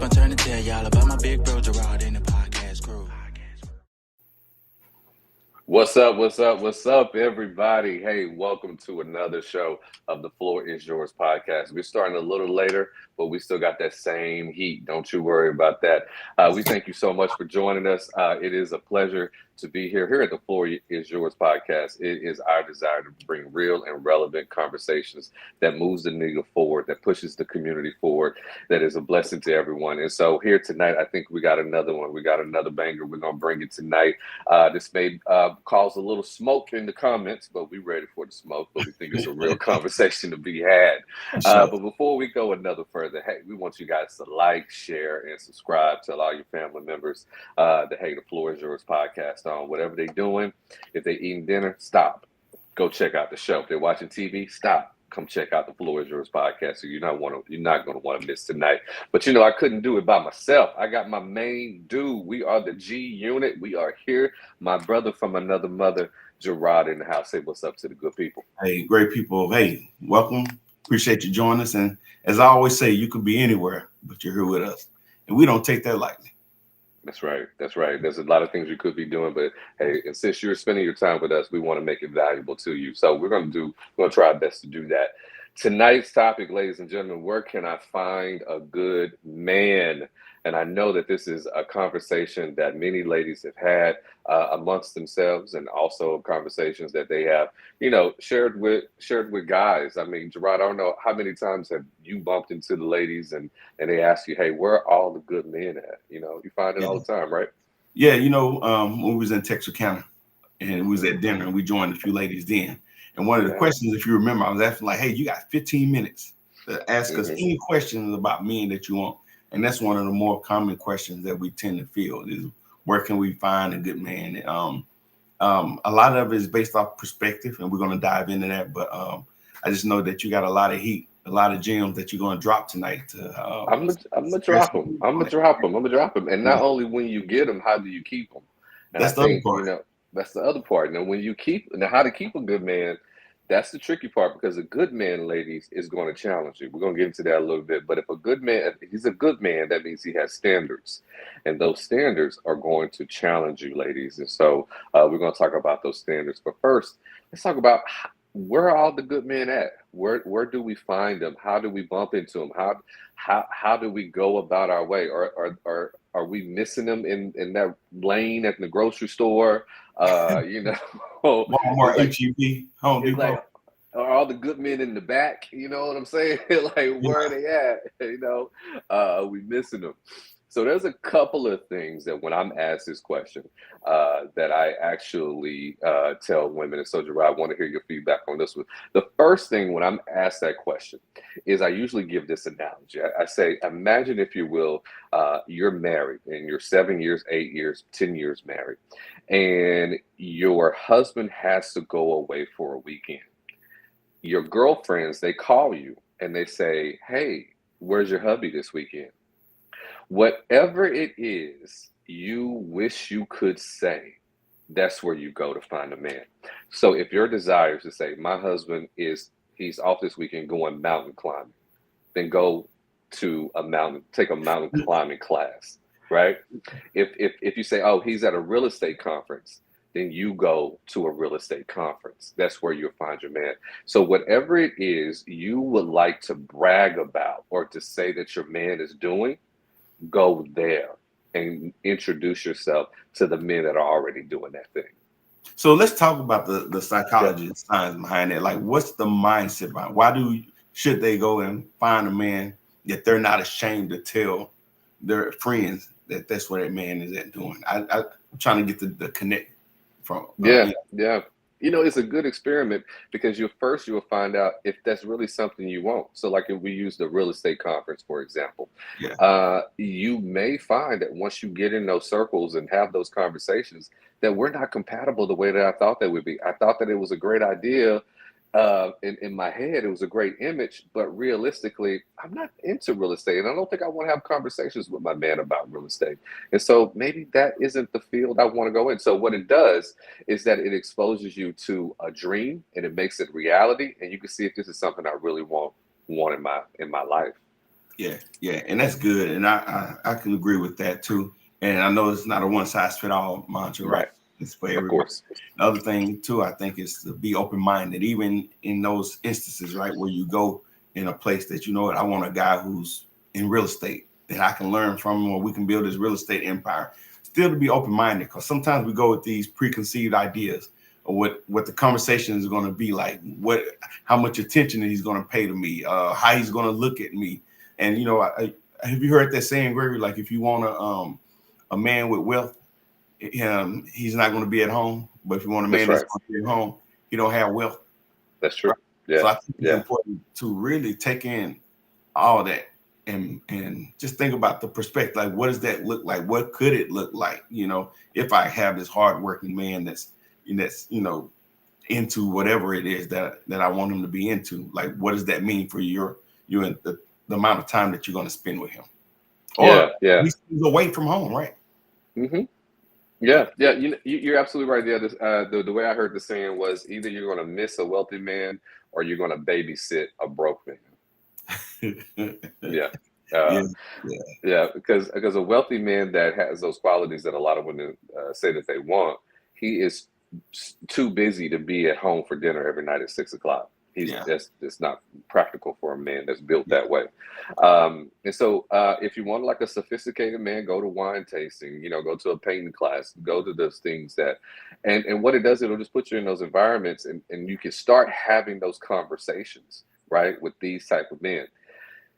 my turn to tell y'all about my big bro Gerard and the podcast crew. What's up, everybody? Hey, welcome to another show of the Floor Is Yours podcast. We're starting a little later, but we still got that same heat. Don't you worry about that. We thank you so much for joining us. It is a pleasure to be here at the Floor Is Yours podcast. It is our desire to bring real and relevant conversations that moves the needle forward, that pushes the community forward, that is a blessing to everyone. And so here tonight, I think we got another one. We got another banger. We're going to bring it tonight. This may cause a little smoke in the comments, but we're ready for the smoke. But we think it's a real conversation to be had. But before we go another further, hey, we want you guys to like, share, and subscribe. Tell all your family members that, hey, the Floor Is Yours podcast on. Whatever they're doing, if they're eating dinner, stop. Go check out the show. If they're watching TV, stop. Come check out the Floor Is Yours podcast. So you're not going to want to miss tonight. But I couldn't do it by myself. I got my main dude. We are the G Unit. We are here. My brother from another mother, Gerard, in the house. Say what's up to the good people. Hey, great people. Hey, welcome. Appreciate you joining us. And as I always say, you could be anywhere, but you're here with us. And we don't take that lightly. That's right. There's a lot of things you could be doing, but hey, and since you're spending your time with us, we want to make it valuable to you. So we're going to try our best to do that. Tonight's topic, ladies and gentlemen, where can I find a good man? And I know that this is a conversation that many ladies have had amongst themselves, and also conversations that they have, shared with guys. I mean, Gerard, I don't know how many times have you bumped into the ladies and they ask you, hey, where are all the good men at? You find it all the time, right? Yeah, when we was in Texarkana and we was at dinner and we joined a few ladies then. And one of the questions, if you remember, I was asking like, hey, you got 15 minutes to ask us any questions about men that you want. And that's one of the more common questions that we tend to field is, where can we find a good man? A lot of it is based off perspective, and we're going to dive into that. But I just know that you got a lot of heat, a lot of gems that you're going to drop tonight. I'm gonna drop them. I'm gonna drop them. And not only when you get them, how do you keep them? And that's the other part. That's the other part. Now, how to keep a good man. That's the tricky part, because a good man, ladies, is going to challenge you. We're going to get into that a little bit. But if he's a good man, that means he has standards. And those standards are going to challenge you, ladies. And so we're going to talk about those standards. But first, let's talk about where are all the good men at? Where do we find them? How do we bump into them? How do we go about our way? Are we missing them in that lane at the grocery store? Walmart, HEB, Home Depot. Like, are all the good men in the back? You know what I'm saying? Like, where are they at? Are we missing them? So there's a couple of things that when I'm asked this question that I actually tell women. And so, Gerard, I want to hear your feedback on this one. The first thing when I'm asked that question is I usually give this analogy. I say, imagine, if you will, you're married and you're 7 years, 8 years, 10 years married, and your husband has to go away for a weekend. Your girlfriends, they call you and they say, hey, where's your hubby this weekend? Whatever it is you wish you could say, that's where you go to find a man. So if your desire is to say, my husband he's off this weekend going mountain climbing, then go to take a mountain climbing class, right? If you say, oh, he's at a real estate conference, then you go to a real estate conference. That's where you'll find your man. So whatever it is you would like to brag about or to say that your man is doing, go there and introduce yourself to the men that are already doing that thing. So let's talk about the psychology and science behind it. Like, what's the mindset behind? Why should they go and find a man that they're not ashamed to tell their friends that that's what that man is at doing? I'm trying to get the connect from. Yeah. It's a good experiment, because you'll find out if that's really something you want. So like if we use the real estate conference, for example, you may find that once you get in those circles and have those conversations, that we're not compatible the way that I thought they would be. I thought that it was a great idea. In my head, it was a great image, but realistically, I'm not into real estate, and I don't think I want to have conversations with my man about real estate. And so maybe that isn't the field I want to go in. So what it does is that it exposes you to a dream, and it makes it reality, and you can see if this is something I really want in my life. Yeah, and that's good, and I can agree with that too. And I know it's not a one size fit all mantra, right? Right. It's for Of everybody. course. The other thing too, I think, is to be open minded, even in those instances, right, where you go in a place that you know what, I want a guy who's in real estate that I can learn from, or we can build this real estate empire. Still to be open minded, because sometimes we go with these preconceived ideas of what the conversation is going to be like, how much attention he's going to pay to me, how he's going to look at me. And you know, have you heard that saying, Gregory? Like, if you want a man with wealth, he's not going to be at home. But if you want a That's man that's right. going to be at home, he don't have wealth. That's true. Right? Yeah. So I think it's Yeah. important to really take in all that and just think about the perspective. Like, what does that look like? What could it look like? You know, if I have this hardworking man that's into whatever it is that I want him to be into. Like, what does that mean for you and the amount of time that you're going to spend with him, or Yeah. he's away from home, right? Hmm. Yeah. Yeah. You're absolutely right. Yeah. The way I heard the saying was either you're going to miss a wealthy man or you're going to babysit a broke man. Yeah. Yeah, Uh, yeah, yeah. Because a wealthy man that has those qualities that a lot of women say that they want, he is too busy to be at home for dinner every night at 6 o'clock. yeah, That's not practical for a man that's built yeah, that way. And so, if you want like a sophisticated man, go to wine tasting. Go to a painting class. Go to those things and what it does, it'll just put you in those environments, and you can start having those conversations, right, with these type of men.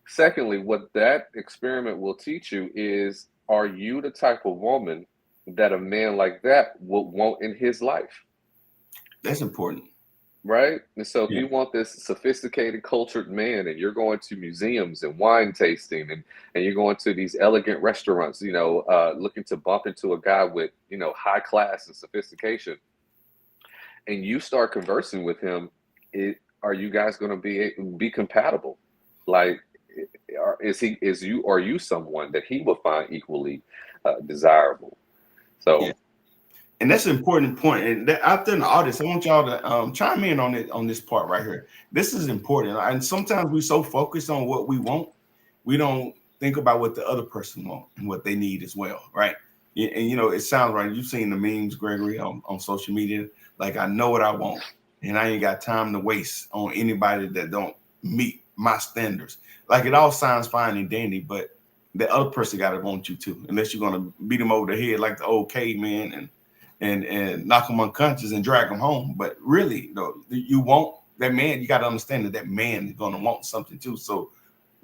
Secondly, what that experiment will teach you is, are you the type of woman that a man like that would want in his life? that's important. Right? And so if Yeah, you want this sophisticated, cultured man, and you're going to museums and wine tasting, and you're going to these elegant restaurants, looking to bump into a guy with, high class and sophistication, and you start conversing with him, are you guys going to be compatible? Like, are you someone that he will find equally desirable? yeah. So, And that's an important point. And out there in the audience, I want y'all to chime in on it on this part right here. This is important. And sometimes we're so focused on what we want, we don't think about what the other person wants and what they need as well, right? And it sounds right. You've seen the memes, Gregory, on social media. Like, I know what I want, and I ain't got time to waste on anybody that don't meet my standards. Like, it all sounds fine and dandy, but the other person got to want you too, unless you're gonna beat them over the head like the old caveman and knock them unconscious and drag them home. But really, though, you want that man. You got to understand that man is going to want something too. So,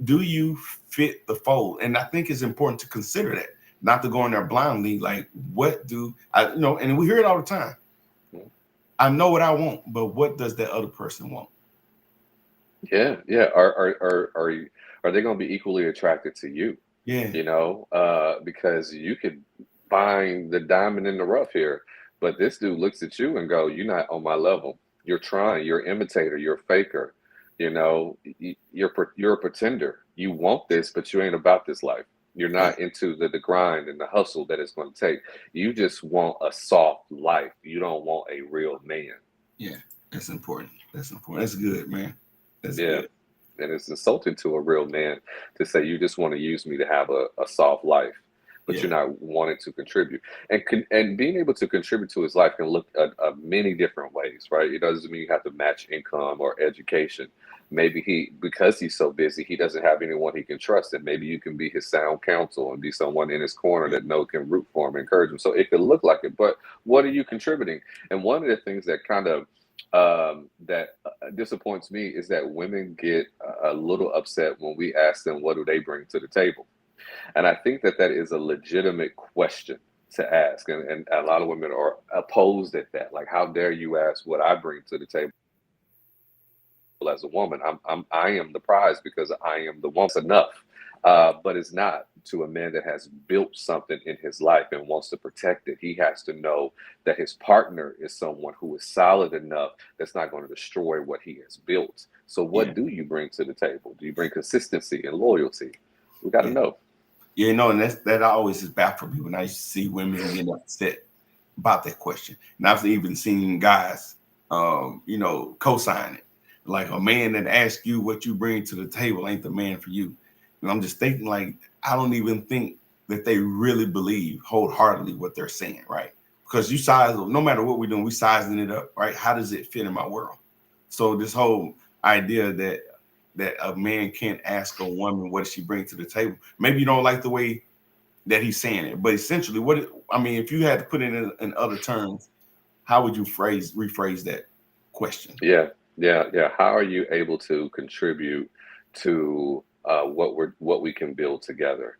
do you fit the fold? And I think it's important to consider that, not to go in there blindly. Like, what do I? And we hear it all the time. I know what I want, but what does that other person want? yeah, yeah. Are they going to be equally attracted to you? Yeah, Because you could find the diamond in the rough here, but this dude looks at you and go, "You're not on my level. You're trying. You're an imitator. You're a faker. You're a pretender. You want this, but you ain't about this life. You're yeah, not into the grind and the hustle that it's going to take. You just want a soft life. You don't want a real man." yeah. That's important. That's important. That's good, man. That's Yeah. good. And it's insulting to a real man to say you just want to use me to have a soft life, but you're Yeah, not wanting to contribute. And being able to contribute to his life can look at many different ways, right? It doesn't mean you have to match income or education. Maybe because he's so busy, he doesn't have anyone he can trust, and maybe you can be his sound counsel and be someone in his corner yeah, that can root for him, encourage him. So it could look like it, but what are you contributing? And one of the things that kind of that disappoints me is that women get a little upset when we ask them what do they bring to the table, and I think that is a legitimate question to ask, and a lot of women are opposed at that. Like, how dare you ask what I bring to the table as a woman? I am the prize because I am the woman. It's enough. But it's not to a man that has built something in his life and wants to protect it. He has to know that his partner is someone who is solid enough that's not going to destroy what he has built. So yeah, what do you bring to the table? Do you bring consistency and loyalty? We got to yeah. know. Yeah, and that always has baffled me when I used to see women get upset about that question. And I've even seen guys, co-sign it. Like, a man that asks you what you bring to the table ain't the man for you. And I'm just thinking, like, I don't even think that they really believe wholeheartedly what they're saying, right? Because you size, no matter what we're doing, we sizing it up, right? How does it fit in my world? So this whole idea that a man can't ask a woman what does she bring to the table. Maybe you don't like the way that he's saying it, but essentially, if you had to put it in other terms, how would you rephrase that question? Yeah. How are you able to contribute to what we can build together?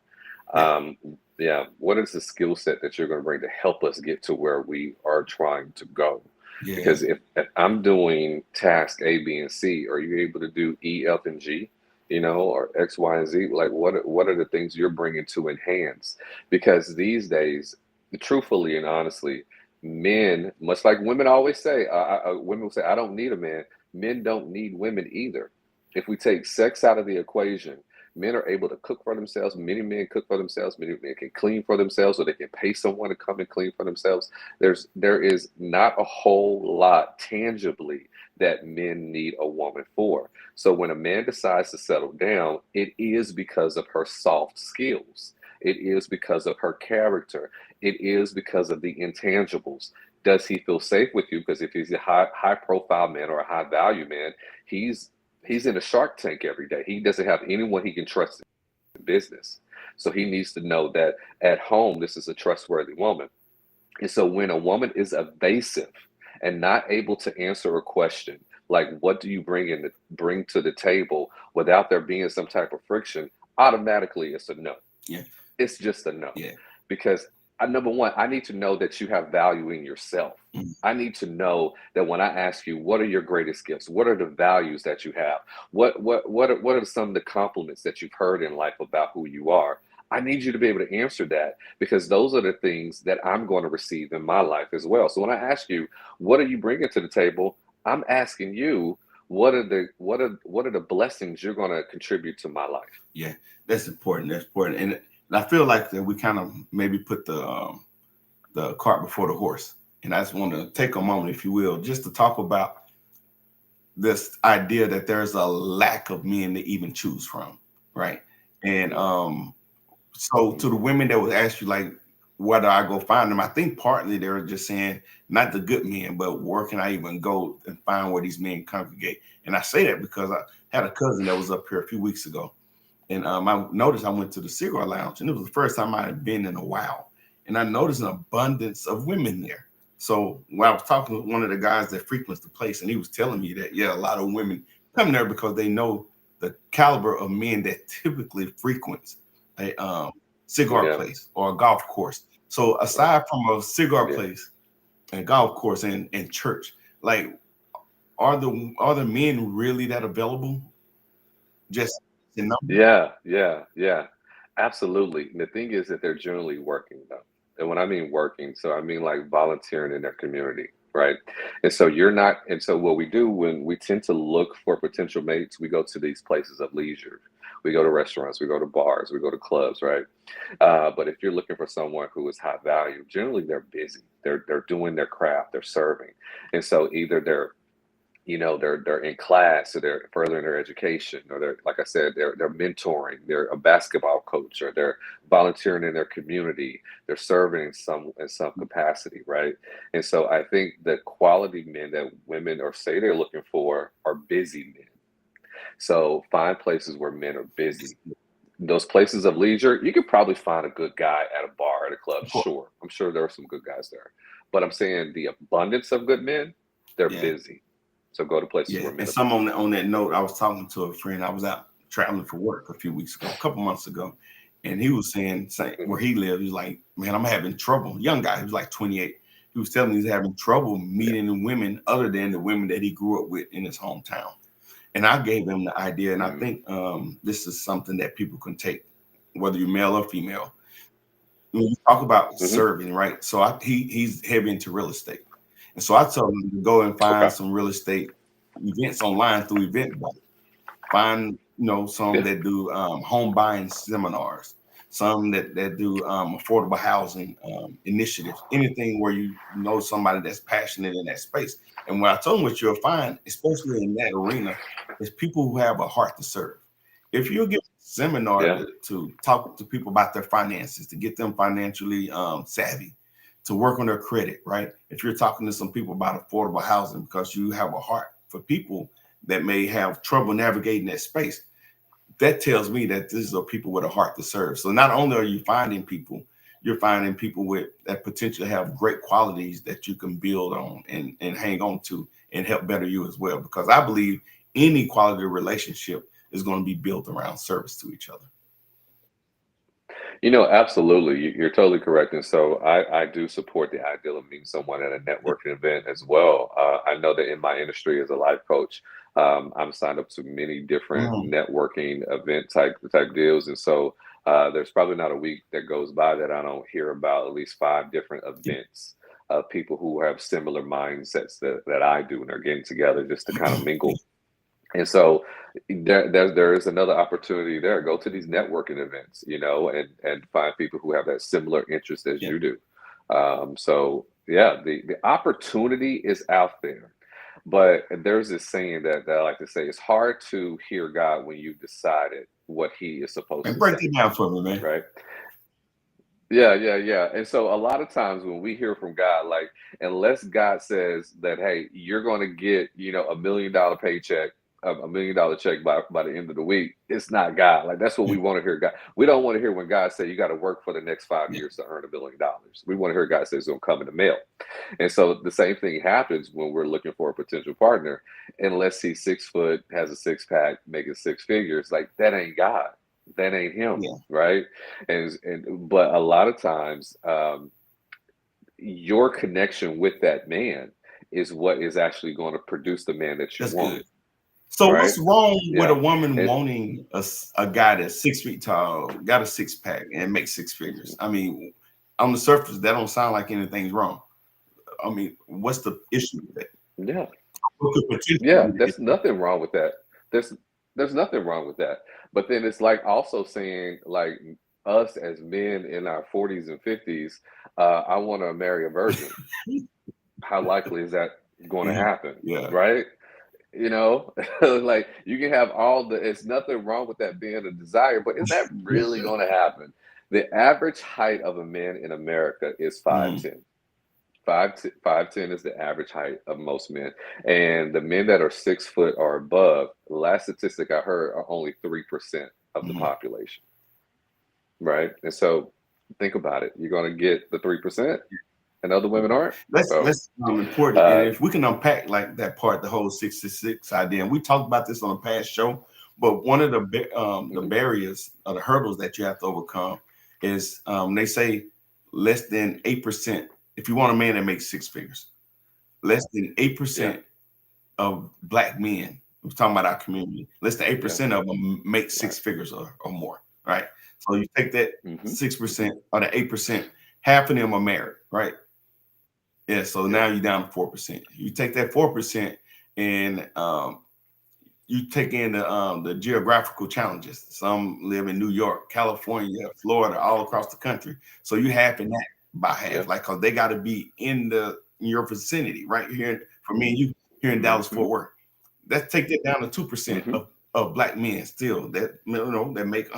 Yeah, What is the skill set that you're going to bring to help us get to where we are trying to go? yeah, Because if I'm doing task A, B, and C, are you able to do E, F, and G? Or X, Y, and Z? Like, what are the things you're bringing to enhance? Because these days, truthfully and honestly, men, much like women always say, women will say, "I don't need a man." Men don't need women either. If we take sex out of the equation, men are able to cook for themselves. Many men cook for themselves. Many men can clean for themselves, or they can pay someone to come and clean for themselves. There is not a whole lot tangibly that men need a woman for. So when a man decides to settle down, it is because of her soft skills. It is because of her character. It is because of the intangibles. Does he feel safe with you? Because if he's a high profile man or a high value man, he's he's in a shark tank every day. He doesn't have anyone he can trust in business. So he needs to know that at home, this is a trustworthy woman. And so when a woman is evasive and not able to answer a question, like what do you bring to the table without there being some type of friction, automatically it's a no. yeah, It's just a no. yeah. Because number one, I need to know that you have value in yourself. Mm, I need to know that when I ask you, what are your greatest gifts? What are the values that you have? What are some of the compliments that you've heard in life about who you are? I need you to be able to answer that because those are the things that I'm going to receive in my life as well. So when I ask you, what are you bringing to the table? I'm asking you, what are the blessings you're going to contribute to my life? yeah, that's important. That's important, and I feel like that we kind of maybe put the cart before the horse. And I just want to take a moment, if you will, just to talk about this idea that there's a lack of men to even choose from, right? And so Mhm. to the women that would ask you, like, where do I go find them? I think partly they're just saying not the good men, but where can I even go and find where these men congregate? And I say that because I had a cousin that was up here a few weeks ago, and I noticed I went to the cigar lounge, and it was the first time I had been in a while. And I noticed an abundance of women there. So when I was talking with one of the guys that frequents the place, and he was telling me that, yeah, a lot of women come there because they know the caliber of men that typically frequents a cigar Yeah, place or a golf course. So aside from a cigar yeah. place and golf course and church, like are the men really that available? Just in numbers? Yeah. Absolutely. And the thing is that they're generally working though. And when I mean working, so I mean like volunteering in their community, right? And so you're not, and so what we do when we tend to look for potential mates, we go to these places of leisure. We go to restaurants, we go to bars, we go to clubs, right? But if you're looking for someone who is high value, generally they're busy. They're doing their craft, they're serving. And so either they're in class, so they're furthering their education, or they're, like I said, they're mentoring, they're a basketball coach, or they're volunteering in their community, they're serving in some capacity, right? And so I think the quality men that women or say they're looking for are busy men. So find places where men are busy. Those places of leisure, you could probably find a good guy at a bar, at a club, sure. I'm sure there are some good guys there. But I'm saying the abundance of good men, they're Yeah. busy. So go to places Yeah, where men and are some busy. on that note, I was talking to a friend. I was out traveling for work a few weeks ago, a couple months ago, and he was saying Mhm. where he lived. He's like, man, I'm having trouble. Young guy, he was like 28. He was telling me he's having trouble Yeah. meeting women other than the women that he grew up with in his hometown. And I gave him the idea, and I Mhm. think this is something that people can take, whether you're male or female. When you talk about Mhm. serving, right? So he's heavy into real estate, and so I told him to go and find Okay. some real estate events online through Eventbrite. Find some Yeah. that do home buying seminars, some that do affordable housing initiatives, anything where you know somebody that's passionate in that space. And what I told them, what you'll find, especially in that arena, is people who have a heart to serve. If you're giving seminar Yeah. to talk to people about their finances, to get them financially savvy, to work on their credit, right? If you're talking to some people about affordable housing because you have a heart for people that may have trouble navigating that space, that tells me that these are people with a heart to serve. So not only are you finding people, you're finding people with that potential to have great qualities that you can build on and hang on to and help better you as well. Because I believe any quality relationship is going to be built around service to each other. Absolutely. You're totally correct. And so I do support the ideal of meeting someone at a networking event as well. I know that in my industry as a life coach, I'm signed up to many different Mhm. networking event type deals. And so there's probably not a week that goes by that I don't hear about at least 5 different events of people who have similar mindsets that I do, and they're getting together just to kind of mingle. And so there is another opportunity there. Go to these networking events, and find people who have that similar interest as Yeah. you do. So yeah, the opportunity is out there, but there's this saying that I like to say: it's hard to hear God when you've decided what He is supposed And to break say, it down for me, man. right? Yeah, yeah, yeah. And so a lot of times when we hear from God, like, unless God says that, hey, you're going to get, $1 million paycheck, $1 million check by the end of the week, it's not God. Like, that's what Yeah. we want to hear. God, we don't want to hear when God say you got to work for the next five Yeah. years to earn $1 billion. We want to hear God say it's going to come in the mail. And so the same thing happens when we're looking for a potential partner, unless he's 6 foot, has a six pack, making six figures. Like, that ain't God. That ain't him, Yeah. right? But a lot of times, your connection with that man is what is actually going to produce the man that you That's want, good. So right? what's wrong with a Yeah. woman And wanting a guy that's 6 feet tall, got a six pack, and makes six figures? I mean, on the surface, that don't sound like anything's wrong. I mean, what's the issue with that? yeah, What could potentially yeah, be the there's issue? nothing wrong with that. There's there's nothing wrong with that. But then it's like also saying, like, us as men in our 40s and 50s, I want to marry a virgin. How likely is that going to Yeah, happen, yeah, right? Like, you can have it's nothing wrong with that being a desire, but is that really going to happen? The average height of a man in America is mm, 5'10". 5'10" is the average height of most men. And the men that are 6 foot or above, the last statistic I heard, are only 3% of the mhm. population, right? And so think about it. You're going to get the 3%, and other women aren't. So, That's important. And uh, if we can unpack like that part, the whole 66 idea, and we talked about this on a past show, but one of the mhm, barriers or the hurdles that you have to overcome is they say less than 8%. If you want a man that makes six figures, less than yeah, 8% of black men, we're talking about our community, less than eight yeah, percent of them make right. six figures or more, right? So you take that Hmm. 6% or the 8%, half of them are married, right? Yeah, so Yeah, now you're down to 4%. You take that 4% and you take in the geographical challenges. Some live in New York, California, Florida, all across the country. So you half in that by yeah. half, like because they got to be in your vicinity, right here. For me and you here in Dallas Hmm. Fort Worth, let's take that down to 2% Hmm. of black men still that that make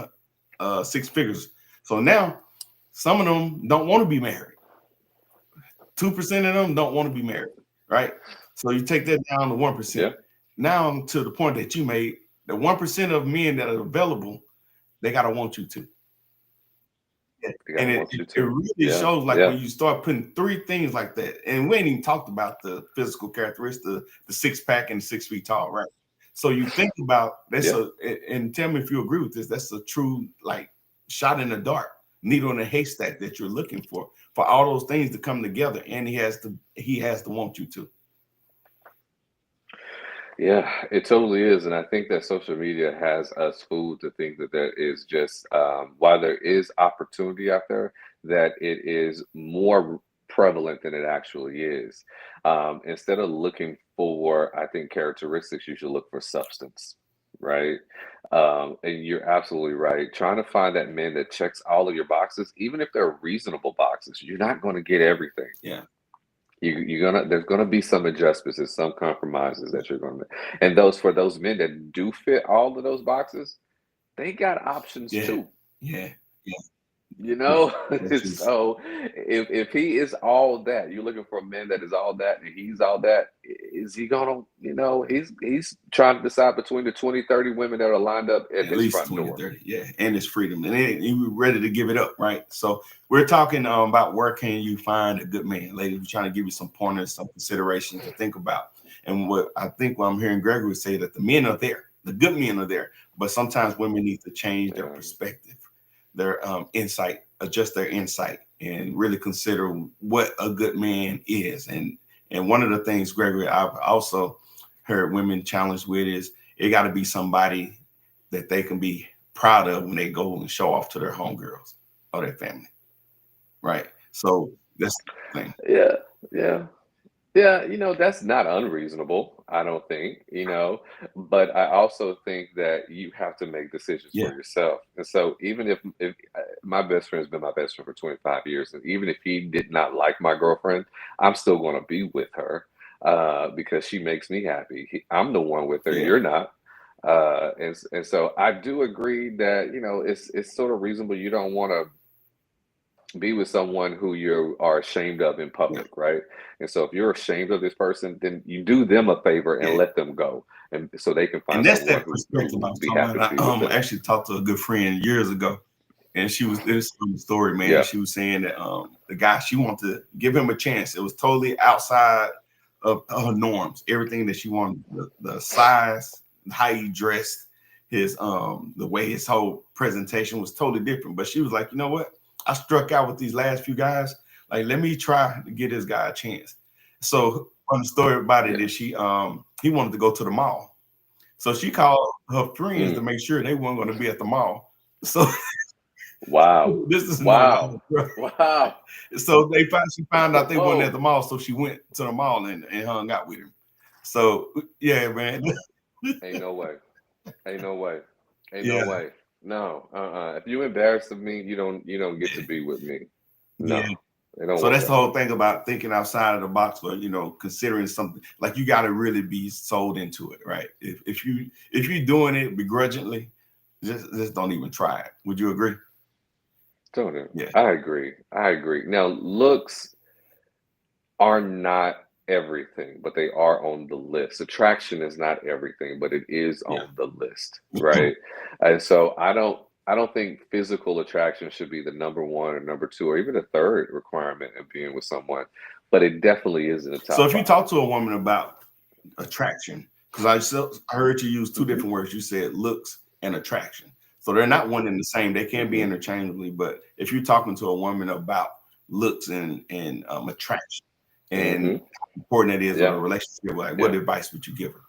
six figures. So now some of them don't want to be married. 2% of them don't want to be married, right? So you take that down to Yeah, 1%. Now to the point that you made, the 1% of men that are available, they gotta want you to. they And gotta it, want it, you it to. really Yeah, shows like yeah. when you start putting three things like that, and we ain't even talked about the physical characteristics, the six pack and 6 feet tall, right? So you think about that's Yeah. and tell me if you agree with this, that's a true like shot in the dark, needle in a haystack that you're looking for all those things to come together, and he has to want you to. Yeah, it totally is. And I think that social media has us fooled to think that there is just, while there is opportunity out there, that it is more prevalent than it actually is. Instead of looking for, I think, characteristics, you should look for substance, right? And you're absolutely right. Trying to find that man that checks all of your boxes, even if they're reasonable boxes, you're not going to get everything. Yeah. There's gonna be some adjustments and some compromises that you're gonna make. And those for those men that do fit all of those boxes, they got options Yeah, too. yeah, yeah, You yeah. know, That's just so if he is all that, you're looking for a man that is all that, and he's all that, is he gonna, he's trying to decide between the 20, 30 women that are lined up at at his least front 20, door. 30. Yeah, and it's freedom. And then you ready to give it up, right? So we're talking about where can you find a good man. Ladies, we're trying to give you some pointers, some considerations to think about. And what I'm hearing Gregory say, that the men are there, the good men are there, but sometimes women need to change their Yeah. perspective, their insight, adjust their insight, and really consider what a good man is. And one of the things, Gregory, I've also heard women challenged with is it got to be somebody that they can be proud of when they go and show off to their homegirls or their family, right? So that's the thing. Yeah, yeah. Yeah, that's not unreasonable, I don't think, but I also think that you have to make decisions Yeah, for yourself. And so even if my best friend's been my best friend for 25 years, and even if he did not like my girlfriend, I'm still going to be with her because she makes me happy. I'm the one with her, yeah, you're not. And so I do agree that, it's sort of reasonable. You don't want to be with someone who you are ashamed of in yeah, public, right? And so if you're ashamed of this person, then you do them a favor and yeah. let them go, and so they can And find that's someone that who perspective I will was be talking happy to about. be with them. Actually talked to a good friend years ago, and she was this story, man. Yeah, She was saying that the guy, she wanted to give him a chance. It was totally outside of her norms. Everything that she wanted, the size, how he dressed, his the way his whole presentation was totally different. But she was like, you know what? I struck out with these last few guys. Like, let me try to get this guy a chance. So on the story about it yeah. is he wanted to go to the mall. So she called her friends to Mm. make sure they weren't going to be at the mall. So Wow, this is wow, normal, bro. wow. So she found out they wasn't at the Whoa, mall, so she went to the mall and hung out with him. So yeah, man. ain't no way, ain't no way, ain't no Yeah, way. No, If you embarrass of me, you don't get to yeah, be with me. yeah. No, it don't So work that's the that way. whole thing about thinking outside of the box, but considering something like you got to really be sold into it, right? If you're doing it begrudgingly, just don't even try it. Would you agree? Don't it? Yeah, I agree. I agree. Now, looks are not everything, but they are on the list. Attraction is not everything, but it is yeah, on the list, right? And so I don't think physical attraction should be the number one or number two or even the third requirement of being with someone, but it definitely is in the So top if you five. talk to a woman about attraction, because I heard you use two Hmm. different words. You said looks and attraction. So they're not one and the same. They can be Hmm. interchangeably. But if you're talking to a woman about looks and attraction and Hmm. how important it is in a Yeah. relationship, like what Yeah. advice would you give her?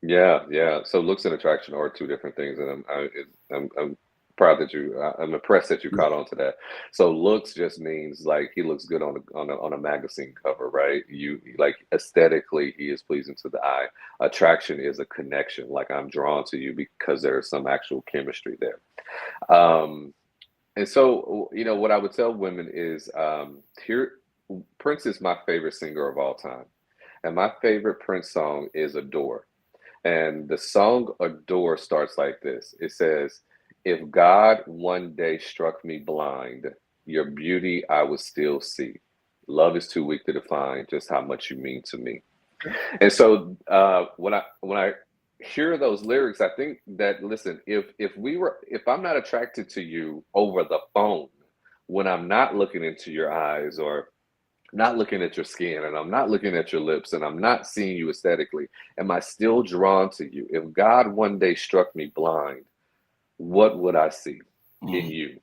Yeah, yeah. So looks and attraction are two different things, and I'm proud that I'm impressed that you Yeah, caught on to that. So looks just means like he looks good on a magazine cover, right? You like aesthetically, he is pleasing to the eye. Attraction is a connection, like I'm drawn to you because there's some actual chemistry there. Um, and so what I would tell women is here. Prince is my favorite singer of all time, and my favorite Prince song is "Adore." And the song Adore starts like this. It says, "If God one day struck me blind, your beauty I would still see. Love is too weak to define just how much you mean to me." And so when I hear those lyrics, I think that listen, if I'm not attracted to you over the phone, when I'm not looking into your eyes or not looking at your skin and I'm not looking at your lips and I'm not seeing you aesthetically, am I still drawn to you? If God one day struck me blind, what would I see in mhm, you?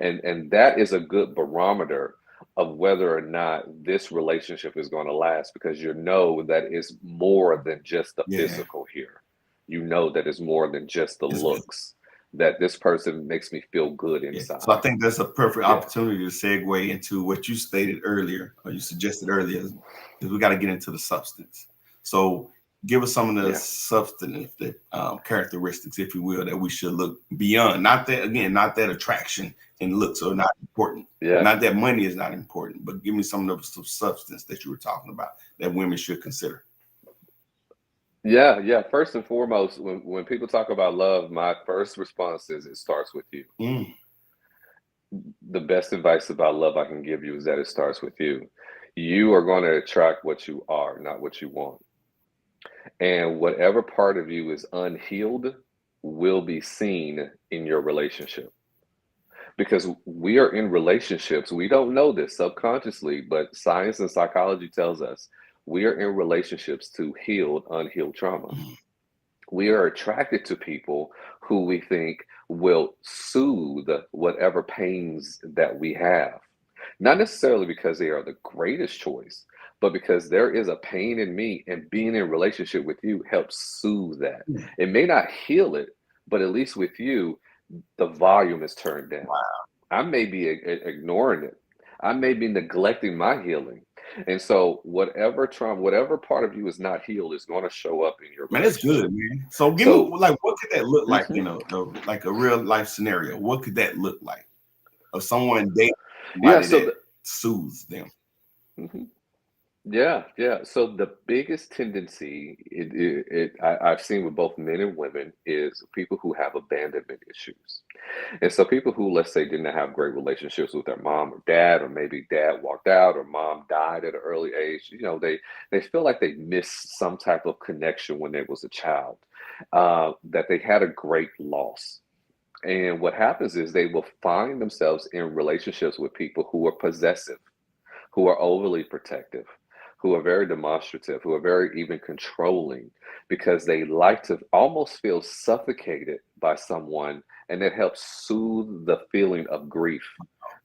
And that is a good barometer of whether or not this relationship is going to last because you know that it's more than just the yeah. physical here. You know that it's more than just the It's good. looks, that this person makes me feel good Yeah. So I inside. think that's a perfect Yeah. opportunity to segue into what you stated earlier, or you suggested earlier, is we got to get into the substance. So give us some of the Yeah. substantive characteristics, if you will, that we should look beyond. Not that, again, not that attraction and looks are not important. Yeah. Not that money is not important, but give me some of the substance that you were talking about that women should consider. Yeah, yeah. First and foremost, when people talk about love, my first response is it starts with you. Mm, The best advice about love I can give you is that it starts with you. You are going to attract what you are, not what you want. And whatever part of you is unhealed will be seen in your relationship. Because we are in relationships. We don't know this subconsciously, but science and psychology tells us we are in relationships to heal unhealed trauma. mm. We are attracted to people who we think will soothe whatever pains that we have. Not necessarily because they are the greatest choice, but because there is a pain in me, and being in relationship with you helps soothe that. Mm. It may not heal it, but at least with you, the volume is turned down. I may be ignoring it. I may be neglecting my healing. And so whatever trauma, whatever part of you is not healed is going to show up in your Man, that's relationship. good, man. So give me So, like what could that look like mhm, in like a real life scenario? What could that look like of someone dating yeah, somebody so that soothes them? mhm. Yeah, yeah. So the biggest tendency I've seen with both men and women is people who have abandonment issues. And so people who, let's say, didn't have great relationships with their mom or dad, or maybe dad walked out or mom died at an early age, they feel like they missed some type of connection when they was a child, that they had a great loss. And what happens is they will find themselves in relationships with people who are possessive, who are overly protective, who are very demonstrative, who are very even controlling, because they like to almost feel suffocated by someone, and it helps soothe the feeling of grief.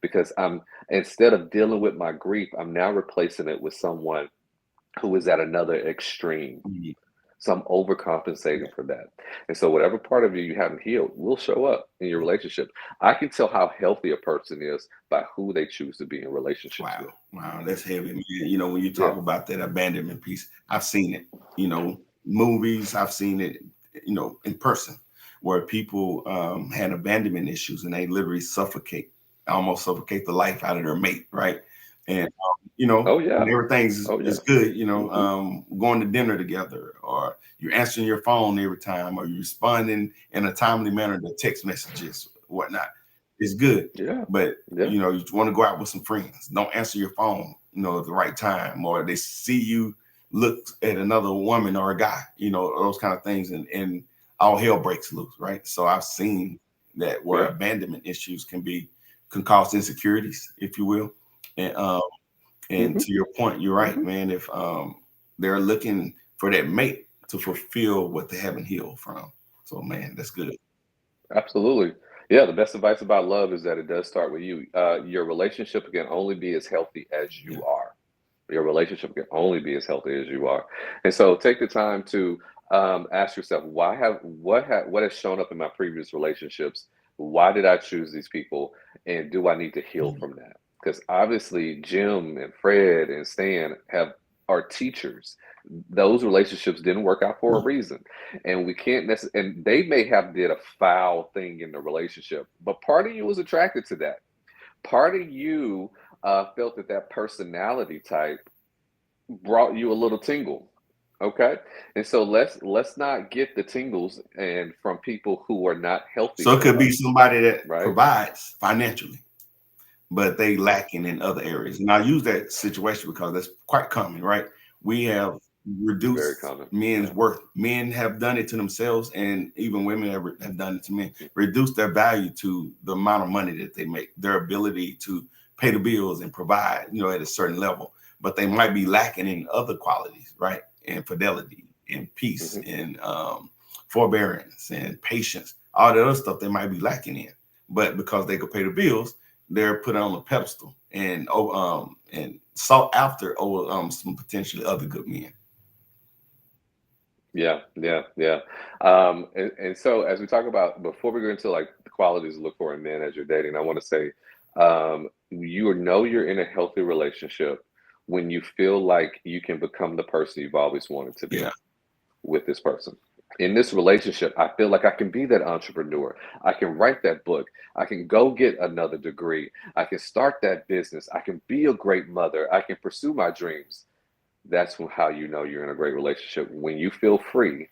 Because I'm instead of dealing with my grief, I'm now replacing it with someone who is at another extreme. Mhm. So I'm overcompensating for that. And so whatever part of you haven't healed will show up in your relationship. I can tell how healthy a person is by who they choose to be in relationships Wow, with. wow, that's heavy, man. You know, when you Yeah. talk about that abandonment piece, I've seen it, you know, movies, I've seen it, you know, in person where people had abandonment issues and they literally almost suffocate the life out of their mate, right? And you know, Oh, when yeah. everything's Oh, is yeah. good, you know, Mhm. going to dinner together, or you're answering your phone every time, or you're responding in a timely manner to text messages, whatnot, it's good. Yeah. But Yeah. you know, you want to go out with some friends, don't answer your phone, you know, at the right time, or they see you look at another woman or a guy, you know, those kind of things, and all hell breaks loose, right? So I've seen that where Yeah. abandonment issues can cause insecurities, if you will. And and Mhm. to your point, you're right, Mhm. man. If they're looking for that mate to fulfill what they haven't healed from. So man, that's good. Absolutely. Yeah, the best advice about love is that it does start with you. Your relationship can only be as healthy as Yeah. you are. Your relationship can only be as healthy as you are. And so take the time to ask yourself, what has shown up in my previous relationships? Why did I choose these people? And do I need to heal Mhm. from that? Because obviously Jim and Fred and Stan are teachers. Those relationships didn't work out for a reason. And we can't necessarily, and they may have did a foul thing in the relationship, but part of you was attracted to that. Part of you felt that that personality type brought you a little tingle. Okay, and so let's not get the tingles and from people who are not healthy So it could for be us, somebody that right? provides financially, but they lacking in other areas. And I use that situation because that's quite common, right? We have Very reduced common. men's Yeah. worth. Men have done it to themselves, and even women have done it to men. Mhm. Reduce their value to the amount of money that they make, their ability to pay the bills and provide, you know, at a certain level. But they might be lacking in other qualities, right? And fidelity, and peace, Mhm. and forbearance, and patience. All the other stuff they might be lacking in. But because they could pay the bills, they're put on a pedestal and sought after over some potentially other good men. Yeah, yeah, yeah. And so as we talk about, before we go into like the qualities to look for in men as you're dating, I want to say, you know you're in a healthy relationship when you feel like you can become the person you've always wanted to be Yeah. with this person. In this relationship, I feel like I can be that entrepreneur. I can write that book. I can go get another degree. I can start that business. I can be a great mother. I can pursue my dreams. that's how you know you're in a great relationship. When you feel free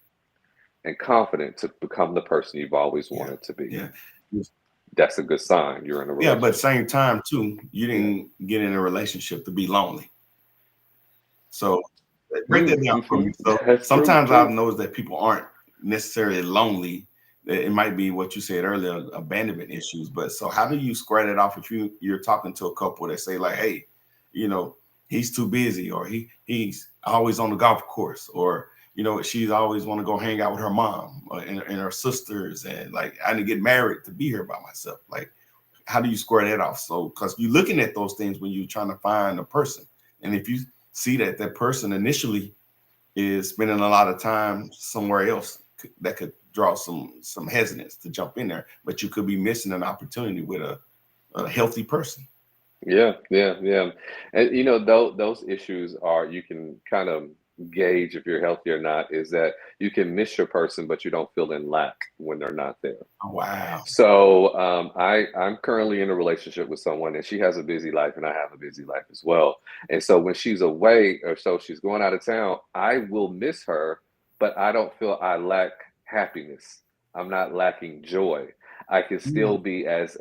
and confident to become the person you've always Yeah, wanted to be. yeah, That's a good sign you're in a yeah. But relationship. same time too, you didn't get in a relationship to be lonely. So break that down for me. So That's true, sometimes I've true. noticed that people aren't necessarily lonely. It might be what you said earlier, abandonment issues. But so how do you square that off if you're talking to a couple that say like, hey, you know, he's too busy, or he's always on the golf course, or she's always want to go hang out with her mom and her sisters, and like I didn't get married to be here by myself. Like, how do you square that off? So because you're looking at those things when you're trying to find a person, and if you see that that person initially is spending a lot of time somewhere else, that could draw some hesitance to jump in there, but you could be missing an opportunity with a healthy person. Yeah, yeah, yeah. And those issues are, you can kind of gauge if you're healthy or not, is that you can miss your person, but you don't feel in lack when they're not there. Oh, wow. So I'm currently in a relationship with someone, and she has a busy life, and I have a busy life as well. And so when she's away, or so she's going out of town, I will miss her, but I don't feel I lack happiness. I'm not lacking joy. I can Mm. still be as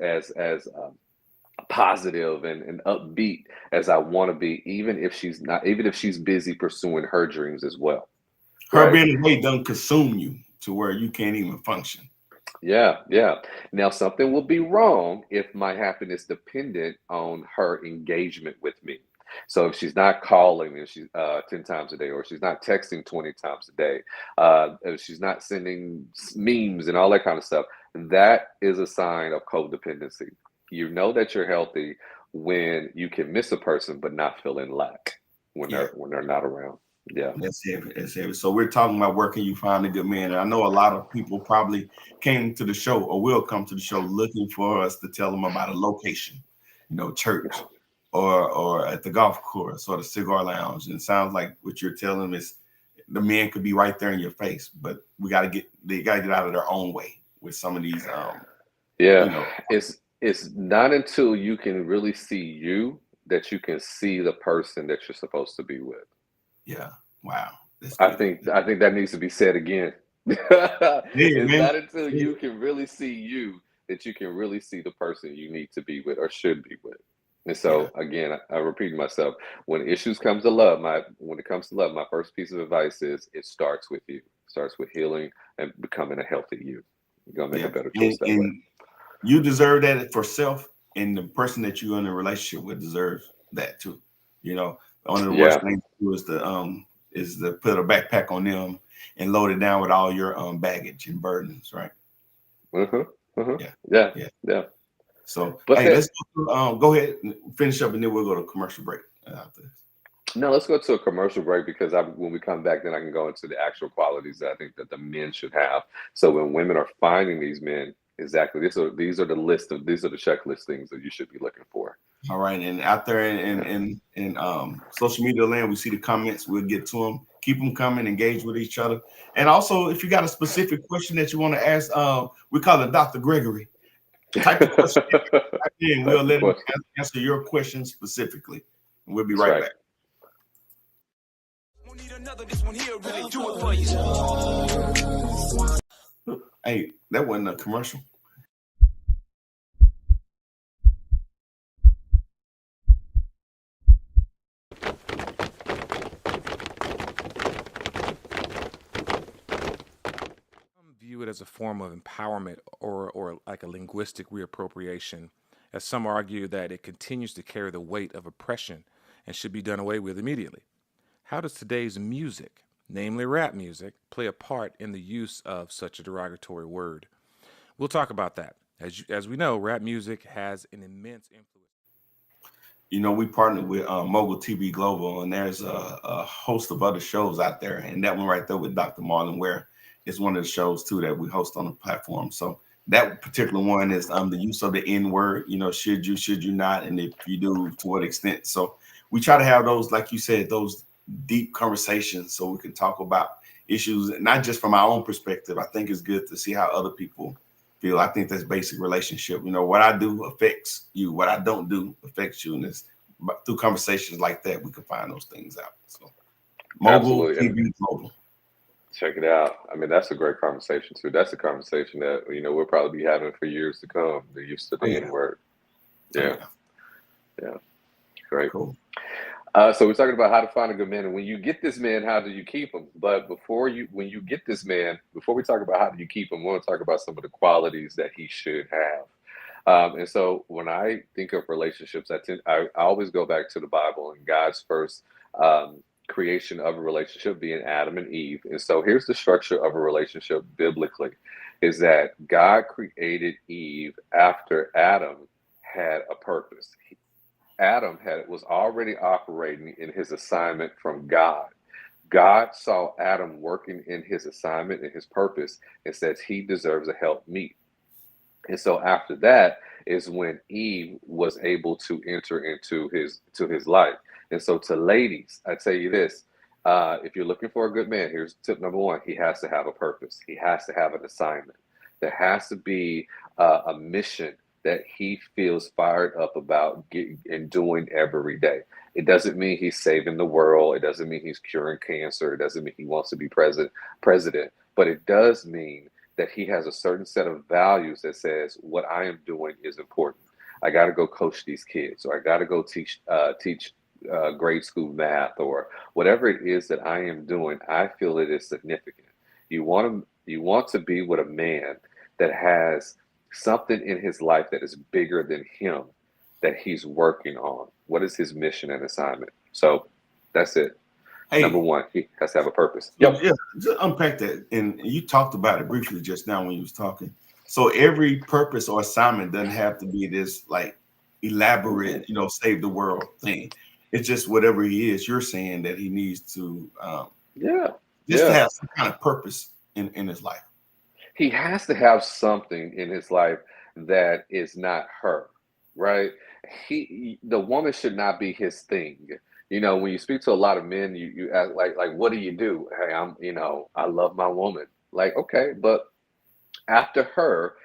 positive and upbeat as I want to be, even if she's not, even if she's busy pursuing her dreams as well. Her Right? being away doesn't consume you to where you can't even function. Yeah, yeah. Now, something will be wrong if my happiness dependent on her engagement with me. So if she's not calling me, she's 10 times a day, or she's not texting 20 times a day, if she's not sending memes and all that kind of stuff, that is a sign of codependency. You know that you're healthy when you can miss a person but not feel in lack Yeah, when they're not around. Yeah. that's heavy. That's heavy. So we're talking about where can you find a good man, and I know a lot of people probably came to the show or will come to the show looking for us to tell them about a location, church, or at the golf course or the cigar lounge. And it sounds like what you're telling them is the men could be right there in your face, but they gotta get out of their own way with some of these you Yeah, know it's not until you can really see you that you can see the person that you're supposed to be with. yeah. Wow, that's I good. think I think that needs to be said again. Yeah, It's man. not until you can really see you that you can really see the person you need to be with or should be with. And Yeah, so again, I repeat myself. When issues comes to love, when it comes to love, my first piece of advice is it starts with you. It starts with healing and becoming a healthy you. You're gonna make a yeah. better choice And, that way. and you deserve that for self, and the person that you're in a relationship with deserves that too. One of the worst Yeah. things to do is to put a backpack on them and load it down with all your baggage and burdens, right? Uh-huh. Uh-huh. Yeah, Yeah. yeah. Yeah. So But hey, that let's go ahead and finish up, and then we'll go to commercial break after this. No, let's go to a commercial break because when we come back, then I can go into the actual qualities that I think that the men should have. So when women are finding these men, exactly, these are these are the checklist things that you should be looking for. All right, and out there Yeah. in social media land, we see the comments. We'll get to them. Keep them coming. Engage with each other. And also, if you got a specific question that you want to ask, we call it Dr. Gregory. Type the question in. We'll That's the let him question. answer your question specifically. And we'll be That's right right. back. Hey, that wasn't a commercial. View it as a form of empowerment or like a linguistic reappropriation, as some argue that it continues to carry the weight of oppression and should be done away with immediately. How does today's music, namely rap music, play a part in the use of such a derogatory word? We'll talk about that. As we know, rap music has an immense influence. We partnered with Mogul TV Global, and there's a host of other shows out there. And that one right there with Dr. Marlon Ware is one of the shows too that we host on the platform. So that particular one is the use of the N word. Should you not, and if you do, to what extent? So we try to have those, like you said, those deep conversations, so we can talk about issues, not just from our own perspective. I think it's good to see how other people feel. I think that's basic relationship. What I do affects you. What I don't do affects you. And it's through conversations like that we can find those things out. So Mogul Absolutely. TV Global. Check it out. I mean, that's a great conversation too. That's a conversation that we'll probably be having for years to come. The use of Oh the yeah. N word. Oh Yeah, yeah. yeah, great. Cool. So we're talking about how to find a good man, and when you get this man, how do you keep him? But when you get this man, before we talk about how do you keep him, we want to talk about some of the qualities that he should have. And so when I think of relationships, I always go back to the Bible and God's first creation of a relationship being Adam and Eve. And so here's the structure of a relationship biblically, is that God created Eve after Adam had a purpose. Adam was already operating in his assignment from God. God saw Adam working in his assignment and his purpose and says he deserves a help meet. And so after that is when Eve was able to enter into his life. And so to ladies, I tell you this, if you're looking for a good man, here's tip number one. He has to have a purpose. He has to have an assignment. There has to be a mission that he feels fired up about and doing every day. It doesn't mean he's saving the world. It doesn't mean he's curing cancer. It doesn't mean he wants to be president, but it does mean that he has a certain set of values that says what I am doing is important. I got to go coach these kids, or I got to go teach grade school math, or whatever it is that I am doing. I feel it is significant. You want to be with a man that has something in his life that is bigger than him that he's working on. What is his mission and assignment? So that's it. Hey, Number one, he has to have a purpose. yeah, just unpack that. And you talked about it briefly just now when you was talking. So every purpose or assignment doesn't have to be this like elaborate, save the world thing. It's just whatever he is. You're saying that he needs to to have some kind of purpose in his life. He has to have something in his life that is not her, right? The woman should not be his thing. When you speak to a lot of men, you ask like, what do you do? Hey, I love my woman. Like, okay, but after her,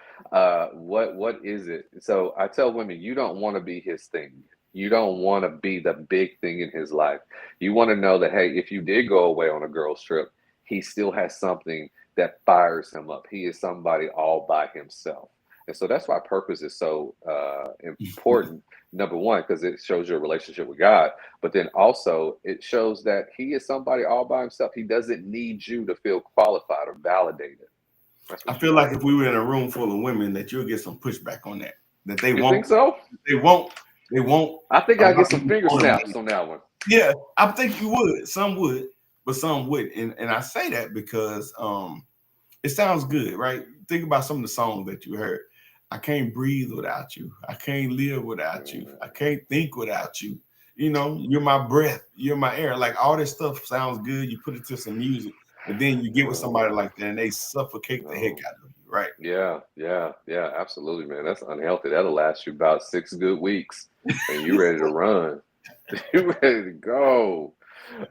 what is it? So I tell women, you don't want to be his thing. You don't want to be the big thing in his life. You want to know that, hey, if you did go away on a girl's trip, he still has something that fires him up. He is somebody all by himself. And so that's why purpose is so important. Number one, because it shows your relationship with God, but then also it shows that he is somebody all by himself. He doesn't need you to feel qualified or validated. I feel like if we were in a room full of women, that you'll get some pushback on that. That they You won't. think so? They won't. I think I get some finger snaps on that one. Yeah, I think you would. Some would, but some wouldn't. And I say that because it sounds good, right? Think about some of the songs that you heard. I can't breathe without you. I can't live without you. I can't think without you. You're my breath. You're my air. Like all this stuff sounds good. You put it to some music, but then you get with somebody like that and they suffocate the heck out of you, right? Yeah, absolutely, man. That's unhealthy. That'll last you about 6 good weeks, and you ready to run. You ready to go.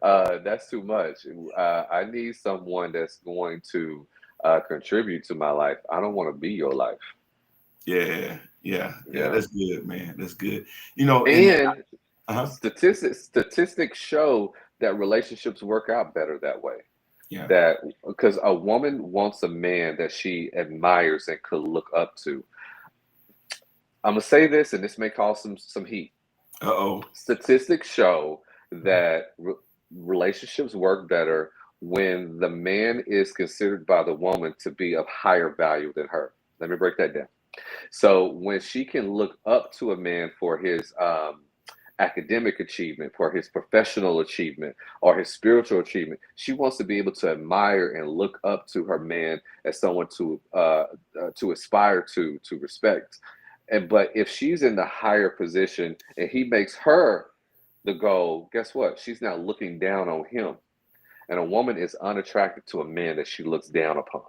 That's too much. I need someone that's going to contribute to my life. I don't want to be your life. Yeah. That's good, man. That's good. And statistics show that relationships work out better that way. Yeah. That because a woman wants a man that she admires and could look up to. I'm gonna say this, and this may cause some heat. Statistics show that relationships work better when the man is considered by the woman to be of higher value than her. Let me break that down. So when she can look up to a man for his academic achievement, for his professional achievement, or his spiritual achievement, she wants to be able to admire and look up to her man as someone to aspire to respect. But if she's in the higher position and he makes her the goal, guess what? She's now looking down on him. And a woman is unattracted to a man that she looks down upon.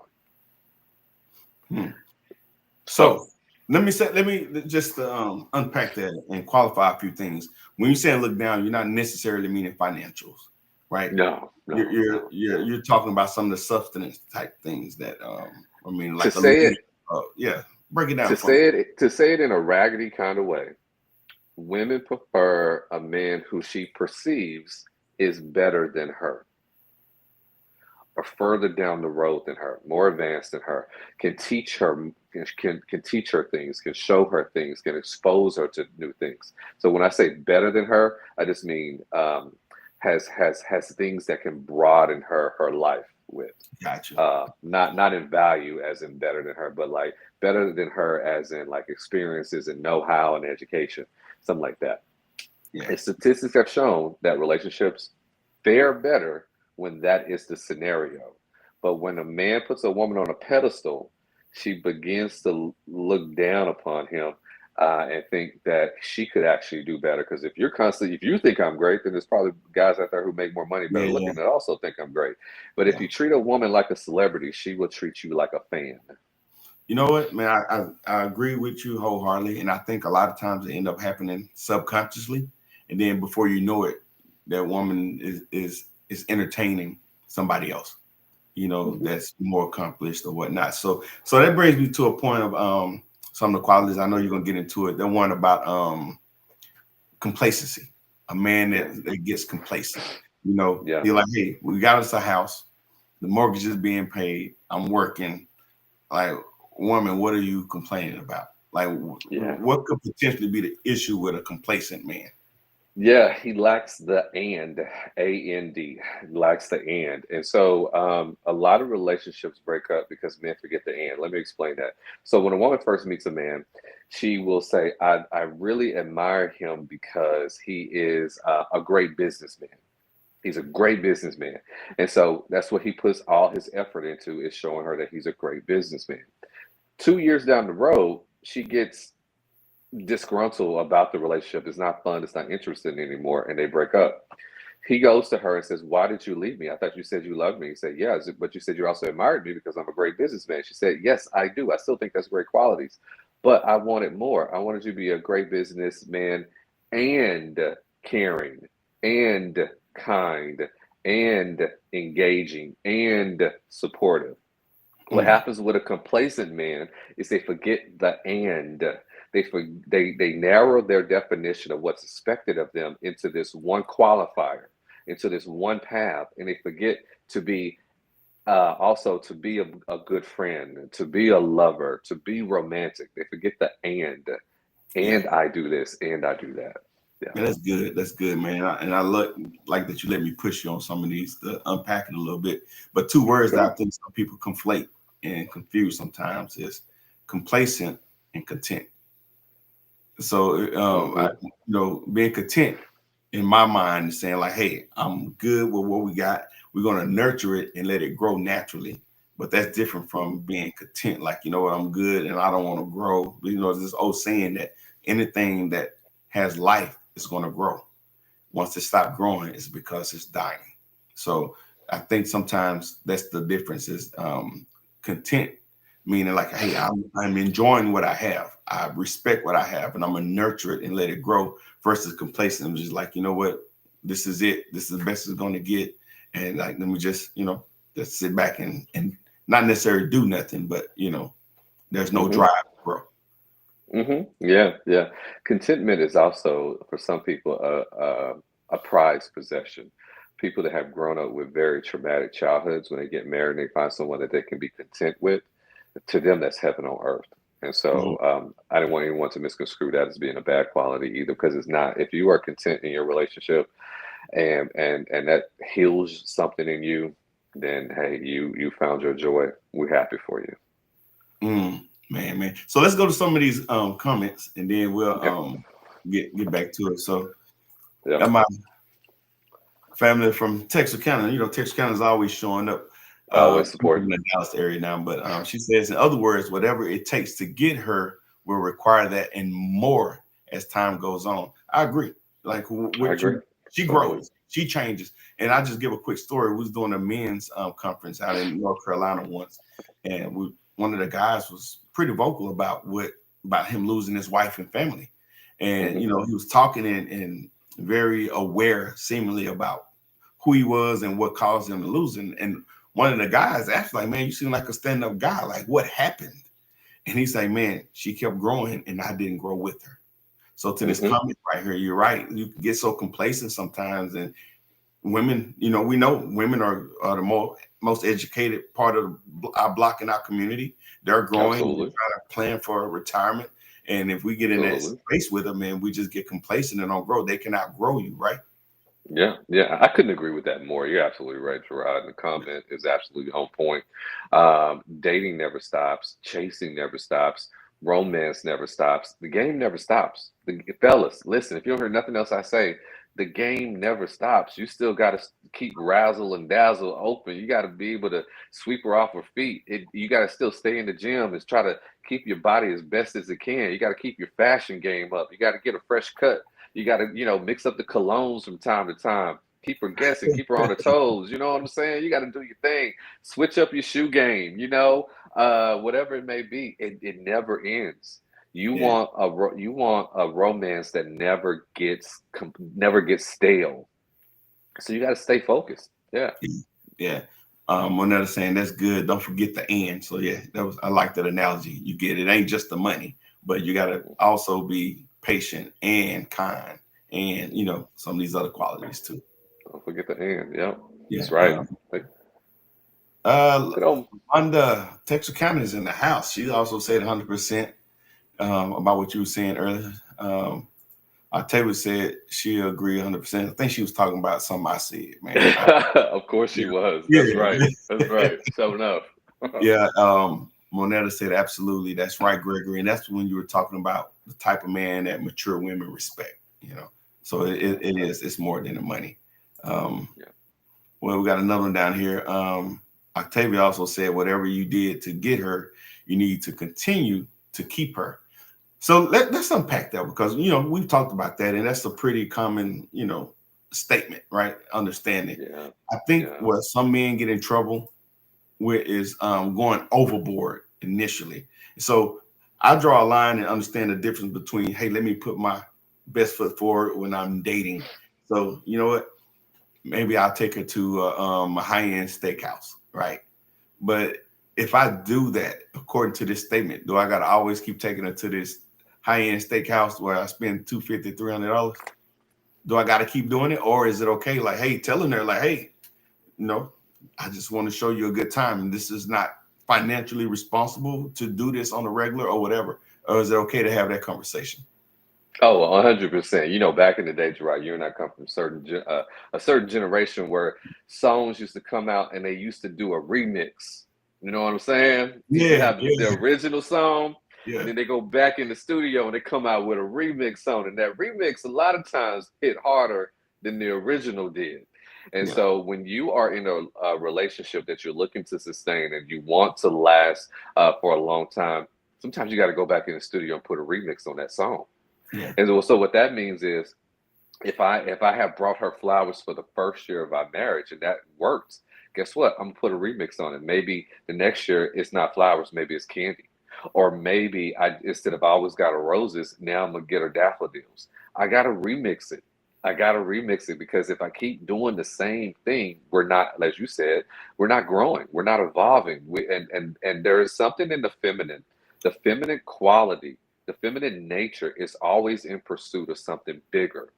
So let me just unpack that and qualify a few things. When you say look down, you're not necessarily meaning financials, right? No. You're talking about some of the substance type things that like to say it. Break it down. To say it in a raggedy kind of way, women prefer a man who she perceives is better than her. are further down the road than her, more advanced than her, can teach her, can teach her things, can show her things, can expose her to new things. So when I say better than her, I just mean has things that can broaden her life with. Gotcha. Not in value as in better than her, but like better than her as in like experiences and know-how and education, something like that. Yeah. And statistics have shown that relationships fare better when that is the scenario. But when a man puts a woman on a pedestal, she begins to look down upon him and think that she could actually do better. Because if you think I'm great, then there's probably guys out there who make more money, better Yeah. looking, that also think I'm great. But if Yeah. you treat a woman like a celebrity, she will treat you like a fan. You know what, man? I agree with you wholeheartedly, and I think a lot of times it end up happening subconsciously, and then before you know it, that woman is entertaining somebody else, you know, that's more accomplished or whatnot. So that brings me to a point of some of the qualities. I know you're gonna get into it. The one about complacency, a man that gets complacent. You know, Yeah. you're like, hey, we got us a house, the mortgage is being paid, I'm working. Like, woman, what are you complaining about? Like, Yeah. what could potentially be the issue with a complacent man? Yeah, he lacks the A-N-D, lacks the and so a lot of relationships break up because men forget the and. Let me explain that. So when a woman first meets a man, she will say, I really admire him because he is a great businessman. He's a great businessman. And so that's what he puts all his effort into, is showing her that he's a great businessman. 2 years down the road, she gets disgruntled about the relationship. It's not fun. It's not interesting anymore. And they break up. He goes to her and says, why did you leave me? I thought you said you loved me. He said, yes, but you said you also admired me because I'm a great businessman. She said, yes, I do. I still think that's great qualities, but I wanted more. I wanted you to be a great businessman and caring and kind and engaging and supportive. What happens with a complacent man is they forget the and. They narrow their definition of what's expected of them into this one qualifier, into this one path, and they forget to be also to be a good friend, to be a lover, to be romantic. They forget the and I do this and I do that. Yeah, Yeah. that's good. That's good, man. And I like that you let me push you on some of these to unpack it a little bit. But two words that I think some people conflate and confuse sometimes is complacent and content. So, being content in my mind is saying like, hey, I'm good with what we got. We're going to nurture it and let it grow naturally. But that's different from being content. Like, you know what, I'm good and I don't want to grow. You know, there's this old saying that anything that has life is going to grow. Once it stops growing, it's because it's dying. So I think sometimes that's the difference is content, meaning like, hey, I'm enjoying what I have. I respect what I have and I'm going to nurture it and let it grow versus complacent. I'm just like, you know what, this is it. This is the best it's going to get. And like, let me just sit back and not necessarily do nothing, but, there's no drive to grow. Yeah. Contentment is also for some people a prized possession. People that have grown up with very traumatic childhoods, when they get married and they find someone that they can be content with, to them that's heaven on earth. And so I didn't want anyone to misconstrue that as being a bad quality either, because it's not. If you are content in your relationship and that heals something in you, then hey, you found your joy. We're happy for you. Man. So let's go to some of these comments and then we'll get back to it. So got my family from Texarkana. Texarkana is always showing up. Always supporting in the Dallas area now. But she says, in other words, whatever it takes to get her will require that and more as time goes on. I agree. Like she grows, she changes. And I just give a quick story. We was doing a men's conference out in North Carolina once, and one of the guys was pretty vocal about him losing his wife and family. And he was talking and very aware seemingly about who he was and what caused him to lose. And one of the guys asked, like, man, you seem like a stand-up guy. Like, what happened? And he's like, man, she kept growing and I didn't grow with her. So to this comment right here, you're right. You can get so complacent sometimes and women, we know women are the most educated part of our block in our community. They're growing, they're Absolutely. trying to plan for retirement. And if we get in that Absolutely. space with them and we just get complacent and don't grow, they can outgrow you, right? Yeah, yeah, I couldn't agree with that more. You're absolutely right, Gerard. The comment is absolutely on point. Dating never stops, chasing never stops, romance never stops, the game never stops. Fellas, listen, if you don't hear nothing else I say, the game never stops. You still got to keep razzle and dazzle open. You got to be able to sweep her off her feet. You got to still stay in the gym and try to keep your body as best as it can. You got to keep your fashion game up. You got to get a fresh cut. You got to, mix up the colognes from time to time. Keep her guessing, keep her on her toes. You know what I'm saying? You got to do your thing. Switch up your shoe game. Whatever it may be. It never ends. You Yeah. want a romance that never gets stale. So you got to stay focused. Yeah. Yeah. Moneta saying that's good. Don't forget the end. So yeah, I like that analogy. You get it. Ain't just the money, but you got to also be patient and kind, and some of these other qualities too. Don't forget the end. Yep. Yeah. That's right. Wanda Texarkana is in the house. She also said 100% about what you were saying earlier. Octavia said she agreed 100%. I think she was talking about something I said, man. Of course she was. That's right. That's right. So enough. Yeah. Moneta said absolutely. That's right, Gregory. And that's when you were talking about the type of man that mature women respect. So it is. It's more than the money. Well, we got another one down here. Octavia also said whatever you did to get her, you need to continue to keep her. So let's unpack that, because we've talked about that, and that's a pretty common statement, right? Understanding. Yeah. I think what some men get in trouble with is going overboard initially. So I draw a line and understand the difference between, hey, let me put my best foot forward when I'm dating. So you know what? Maybe I'll take her to a high-end steakhouse, right? But if I do that, according to this statement, do I got to always keep taking her to this high-end steakhouse where I spend $250, $300? Do I got to keep doing it? Or is it okay? Like, hey, telling her like, hey, I just want to show you a good time. And this is not financially responsible to do this on a regular or whatever. Or is it okay to have that conversation? Oh, 100%. Back in the day, Gerard, you and I come from a certain generation where songs used to come out and they used to do a remix. You know what I'm saying? You used to have the original song, and then they go back in the studio and they come out with a remix song. And that remix, a lot of times, hit harder than the original did. And so when you are in a relationship that you're looking to sustain and you want to last for a long time, sometimes you got to go back in the studio and put a remix on that song. Yeah. And so what that means is, if I have brought her flowers for the first year of our marriage and that worked, guess what? I'm gonna put a remix on it. Maybe the next year it's not flowers, maybe it's candy. Or maybe instead of I always got her roses, now I'm gonna get her daffodils. I gotta remix it. Because if I keep doing the same thing, we're not, as you said, we're not growing, we're not evolving. And there is something in the feminine quality. The feminine nature is always in pursuit of something bigger.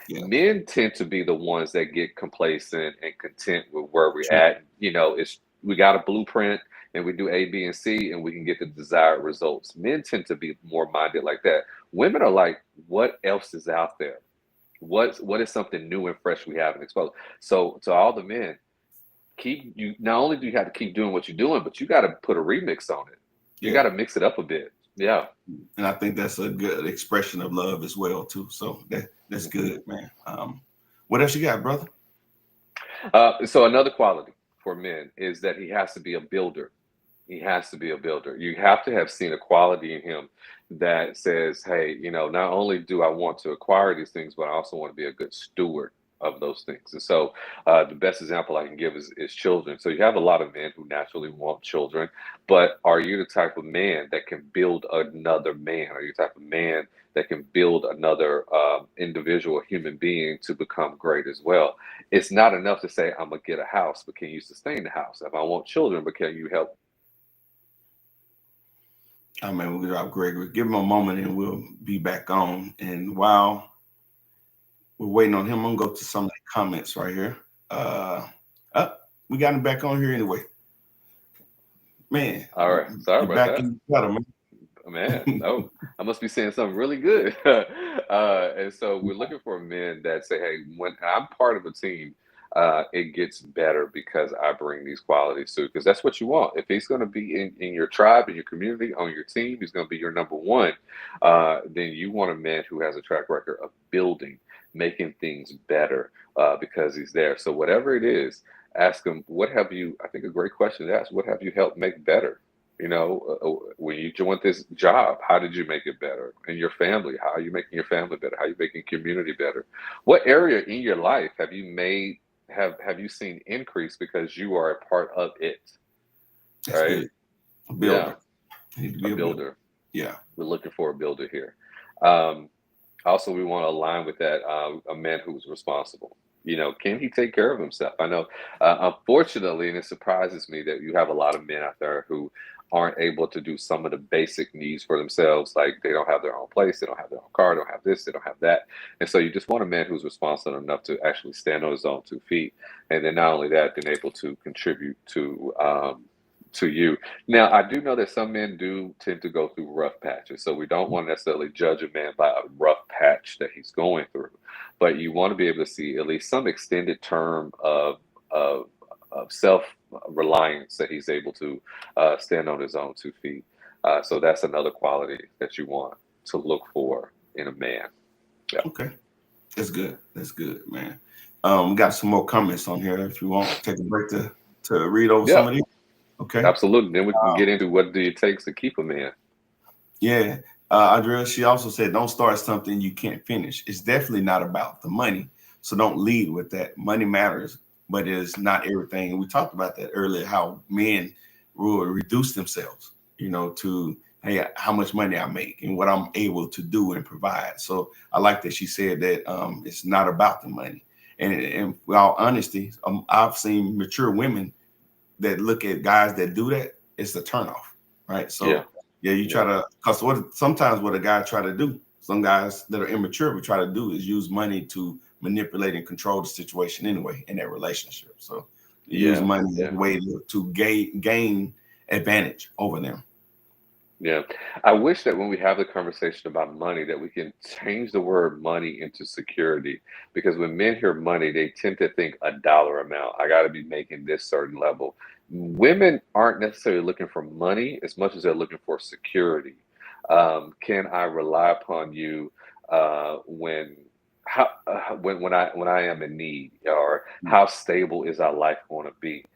Yeah. Men tend to be the ones that get complacent and content with where we're at. We got a blueprint and we do A, B, and C, and we can get the desired results. Men tend to be more minded like that. Women are like, what else is out there? What is something new and fresh we haven't exposed? So to all the men, not only do you have to keep doing what you're doing, but you got to put a remix on it. You got to mix it up a bit. Yeah. And I think that's a good expression of love as well, too. So that's good, man. What else you got, brother? So another quality for men is that he has to be a builder. He has to be a builder. You have to have seen a quality in him that says, hey, not only do I want to acquire these things, but I also want to be a good steward of those things. And so the best example I can give is children. So you have a lot of men who naturally want children, but are you the type of man that can build another man? Are you the type of man that can build another individual human being to become great as well? It's not enough to say, I'm going to get a house, but can you sustain the house? If I want children, but can you help? Oh, man, we'll drop Gregory. Give him a moment and we'll be back on. And while we're waiting on him, I'm going to go to some of the comments right here. We got him back on here anyway. Man. All right. Sorry You're about back that. in the gutter, man. Man, no, I must be saying something really good. And so we're looking for men that say, hey, when I'm part of a team, it gets better because I bring these qualities to it. Because that's what you want. If he's going to be in your tribe, in your community, on your team, he's going to be your number one. Then you want a man who has a track record of building, making things better because he's there. So whatever it is, ask him, what have you, I think a great question to ask, what have you helped make better? You know, when you joined this job, how did you make it better? In your family, how are you making your family better? How are you making community better? What area in your life have you seen increase because you are a part of it? That's Right? good. A builder. Yeah, Need to be a builder. Yeah. We're looking for a builder here. Also, we want to align with that a man who's responsible. You know, can he take care of himself? I know, unfortunately, and it surprises me that you have a lot of men out there who aren't able to do some of the basic needs for themselves. Like they don't have their own place, they don't have their own car, they don't have this, they don't have that. And so you just want a man who's responsible enough to actually stand on his own 2 feet. And then not only that, then able to contribute to you. Now, I do know that some men do tend to go through rough patches. So we don't want to necessarily judge a man by a rough patch that he's going through. But you want to be able to see at least some extended term of self reliance that he's able to stand on his own 2 feet. So that's another quality that you want to look for in a man. Yeah. Okay. That's good. That's good, man. We got some more comments on here if you want to take a break to read over some of these. Okay. Absolutely. Then we can get into what do it takes to keep a man. Yeah. Andrea, she also said, don't start something you can't finish. It's definitely not about the money. So don't lead with that. Money matters, but it's not everything. And we talked about that earlier, how men will reduce themselves, you know, to, hey, how much money I make and what I'm able to do and provide. So I like that she said that it's not about the money. And with all honesty, I've seen mature women that look at guys that do that, it's a turnoff, right? So you try to, because sometimes what a guy try to do, some guys that are immature would try to do is use money to manipulate and control the situation anyway in that relationship. So use money as a way to gain advantage over them. Yeah. I wish that when we have the conversation about money, that we can change the word money into security. Because when men hear money, they tend to think a dollar amount. I got to be making this certain level. Women aren't necessarily looking for money as much as they're looking for security. Can I rely upon you when I am in need, or how stable is our life going to be?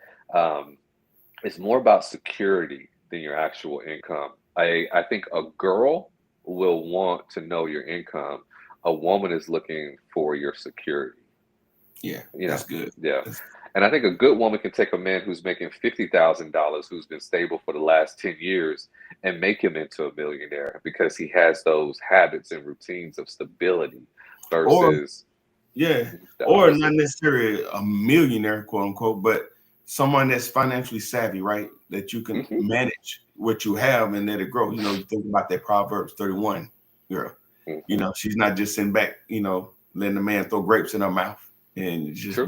It's more about security than your actual income. I think a girl will want to know your income. A woman is looking for your security. Yeah, You that's know, good. yeah. And I think a good woman can take a man who's making $50,000, who's been stable for the last 10 years, and make him into a millionaire because he has those habits and routines of stability versus or not necessarily a millionaire, quote unquote, but someone that's financially savvy, right? That you can manage what you have and let it grow. You know, you think about that Proverbs 31 girl. You know, she's not just sitting back, you know, letting the man throw grapes in her mouth and just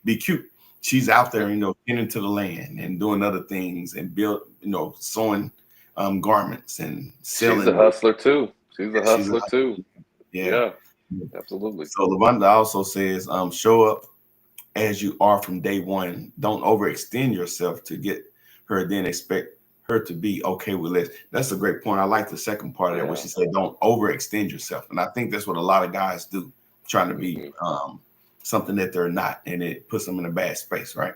be cute. She's out there, you know, getting into the land and doing other things and sewing garments and selling. She's a hustler too. She's a hustler too. Yeah, absolutely. So Lavonda also says, show up as you are from day one. Don't overextend yourself to get her, then expect her to be okay with less. That's a great point. I like the second part of that, where she said, don't overextend yourself. And I think that's what a lot of guys do, trying to be something that they're not, and it puts them in a bad space, right?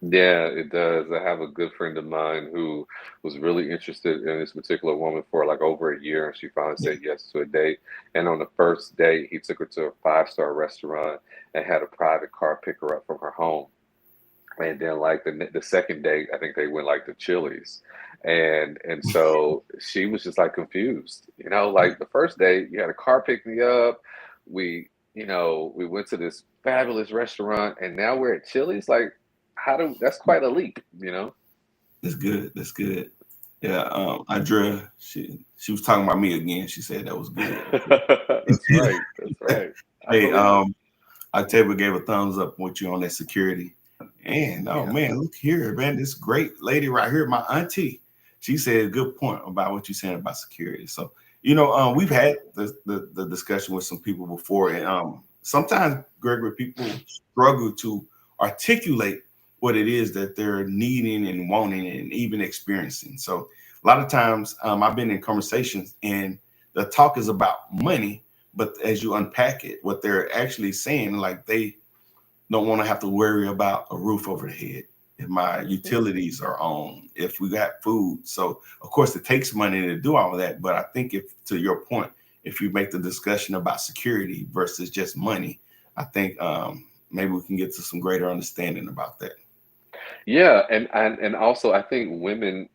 Yeah, it does. I have a good friend of mine who was really interested in this particular woman for like over a year, and she finally said yes to a date. And on the first date, he took her to a 5-star restaurant and had a private car pick her up from her home. And then like the second date, I think they went like to Chili's. And so she was just like confused, you know, like the first date, you had a car pick me up. We went to this fabulous restaurant, and now we're at Chili's. Like, that's quite a leap, you know? That's good. That's good. Yeah. Andrea, she was talking about me again. She said that was good. That's right. That's right. Hey, Octavia gave a thumbs up with you on that security. And oh Yeah. man, look here, man, this great lady right here, my auntie. She said a good point about what you're saying about security. So, we've had the discussion with some people before, and sometimes, Gregory, people struggle to articulate what it is that they're needing and wanting and even experiencing. So a lot of times I've been in conversations and the talk is about money, but as you unpack it, what they're actually saying, like they don't want to have to worry about a roof over the head, if my utilities are on, if we got food. So of course it takes money to do all of that. But I think, if to your point, if you make the discussion about security versus just money, I think maybe we can get to some greater understanding about that. Yeah, and also I think women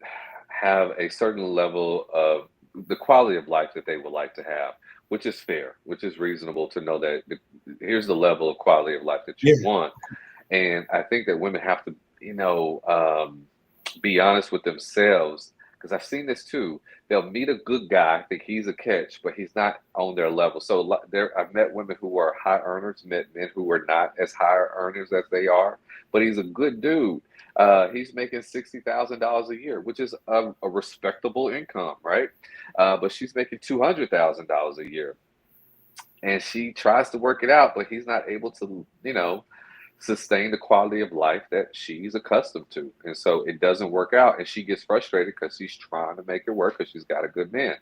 have a certain level of the quality of life that they would like to have, which is fair, which is reasonable to know that here's the level of quality of life that you Yeah. want. And I think that women have to, be honest with themselves, because I've seen this too. They'll meet a good guy, think he's a catch, but he's not on their level. So I've met women who are high earners, met men who are not as high earners as they are, but he's a good dude. He's making $60,000 a year, which is a respectable income, right? But she's making $200,000 a year, and she tries to work it out, but he's not able to, sustain the quality of life that she's accustomed to. And so it doesn't work out. And she gets frustrated because she's trying to make it work because she's got a good man.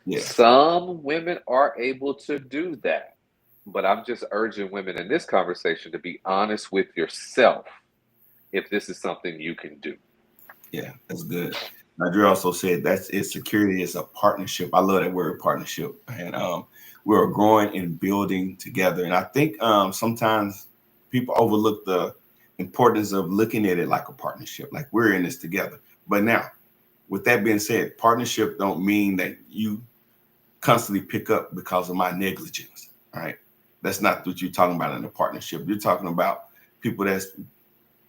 Yeah. Some women are able to do that. But I'm just urging women in this conversation to be honest with yourself if this is something you can do. Yeah, that's good. Now, Drew also said security is a partnership. I love that word, partnership. And we're growing and building together. And I think sometimes people overlook the importance of looking at it like a partnership, like we're in this together. But now, with that being said, partnership don't mean that you constantly pick up because of my negligence, right? That's not what you're talking about in a partnership. You're talking about people that's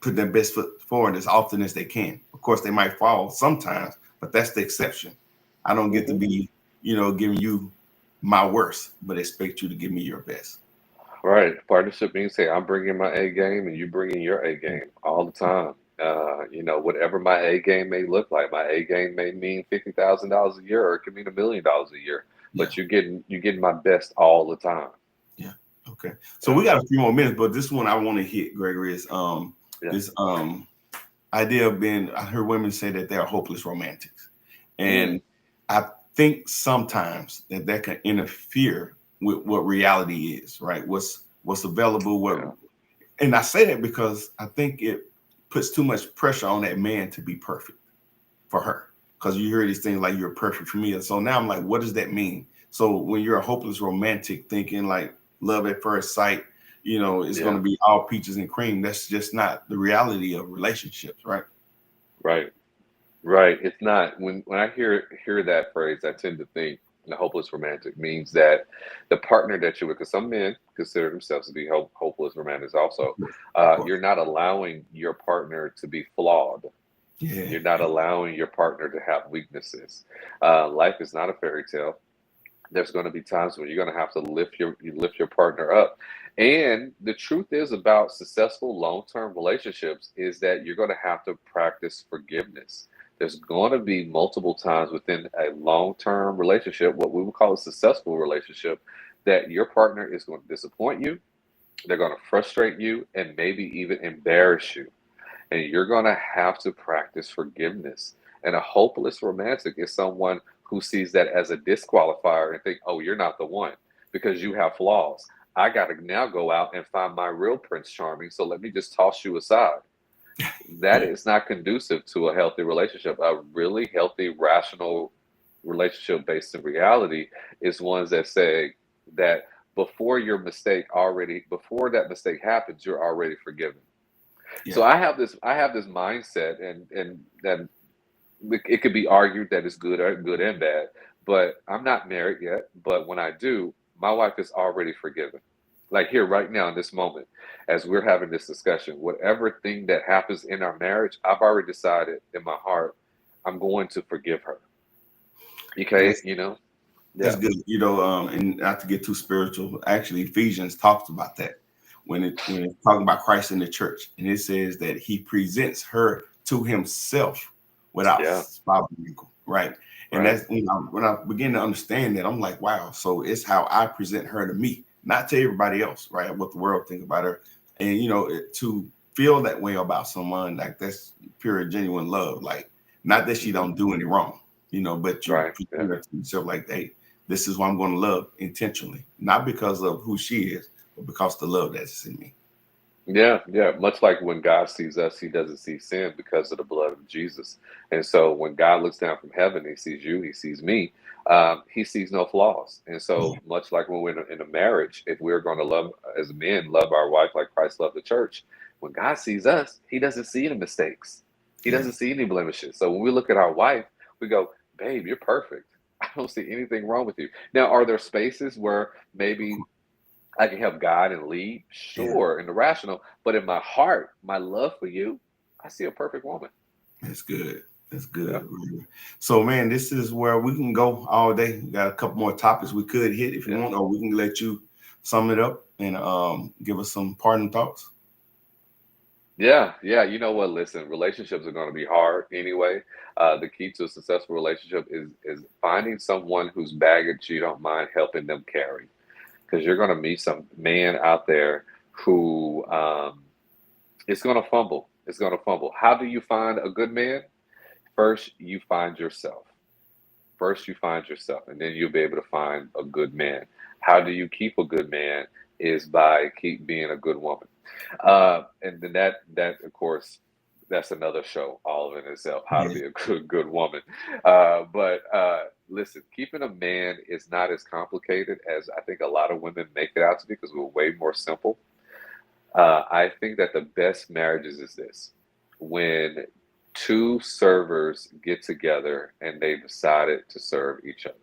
put their best foot forward as often as they can. Of course, they might fall sometimes, but that's the exception. I don't get to be, giving you my worst, but expect you to give me your best. Right. Partnership means, hey, I'm bringing my A game and you bringing your A game all the time. Whatever my A game may look like, my A game may mean $50,000 a year, or it could mean $1 million a year. Yeah. But you're getting my best all the time. Yeah. Okay. So we got a few more minutes, but this one I want to hit, Gregory, is this idea of being. I heard women say that they are hopeless romantics, and I think sometimes that can interfere with what reality is, right? What's available, and I say that because I think it puts too much pressure on that man to be perfect for her. Because you hear these things like you're perfect for me. And so now I'm like, what does that mean? So when you're a hopeless romantic thinking like love at first sight, it's going to be all peaches and cream. That's just not the reality of relationships, right? Right. Right. It's not. When I hear that phrase, I tend to think the hopeless romantic means that the partner that you're with, because some men consider themselves to be hopeless romantics also, you're not allowing your partner to be flawed. Yeah. You're not allowing your partner to have weaknesses. Life is not a fairy tale. There's going to be times when you're going to have to lift your partner up. And the truth is about successful long-term relationships is that you're going to have to practice forgiveness. There's going to be multiple times within a long-term relationship, what we would call a successful relationship, that your partner is going to disappoint you, they're going to frustrate you, and maybe even embarrass you. And you're going to have to practice forgiveness. And a hopeless romantic is someone who sees that as a disqualifier and think, oh, you're not the one because you have flaws. I got to now go out and find my real Prince Charming, so let me just toss you aside. That is not conducive to a healthy relationship. A really healthy, rational relationship based in reality is ones that say that before that mistake happens, you're already forgiven. Yeah. So I have this mindset, and that it could be argued that it's good and bad, but I'm not married yet. But when I do, my wife is already forgiven. Like here right now in this moment, as we're having this discussion, whatever thing that happens in our marriage, I've already decided in my heart, I'm going to forgive her. Okay, That's good. And not to get too spiritual, actually Ephesians talks about that. when it's talking about Christ in the church, and it says that he presents her to himself without Yeah. spot or wrinkle, right? And Right. that's when I begin to understand that, I'm like, wow, so it's how I present her to me, not to everybody else, right? What the world think about her. And to feel that way about someone, like that's pure genuine love. Like, not that she don't do any wrong, but you Right. Yeah. present her to yourself like, hey, this is who I'm going to love intentionally, not because of who she is, but because the love that's in me. Yeah, yeah. Much like when God sees us, he doesn't see sin because of the blood of Jesus. And so when God looks down from heaven, he sees you, he sees me, he sees no flaws. And Yeah, so much like when we're in a marriage, if we're going to love as men, love our wife like Christ loved the church, when God sees us, he doesn't see any mistakes. He yeah, doesn't see any blemishes. So when we look at our wife, we go, babe, you're perfect. I don't see anything wrong with you. Now, are there spaces where maybe I can help guide and lead, yeah. sure, in the rational, but in my heart, my love for you, I see a perfect woman. That's good. That's Yeah. good. So, man, this is where we can go all day. We got a couple more topics we could hit if you Yeah. want, or we can let you sum it up and give us some parting thoughts. Yeah. Yeah. You know what? Listen, relationships are going to be hard anyway. The key to a successful relationship is finding someone whose baggage you don't mind helping them carry. Because you're going to meet some man out there who is going to fumble. It's going to fumble. How do you find a good man? First, you find yourself. First, you find yourself, and then you'll be able to find a good man. How do you keep a good man? Is by keep being a good woman. And then that of course, that's another show all in itself. How to Yeah, be a good woman. But listen, keeping a man is not as complicated as I think a lot of women make it out to be because we're way more simple. I think that the best marriages is this when two servers get together and they decided to serve each other.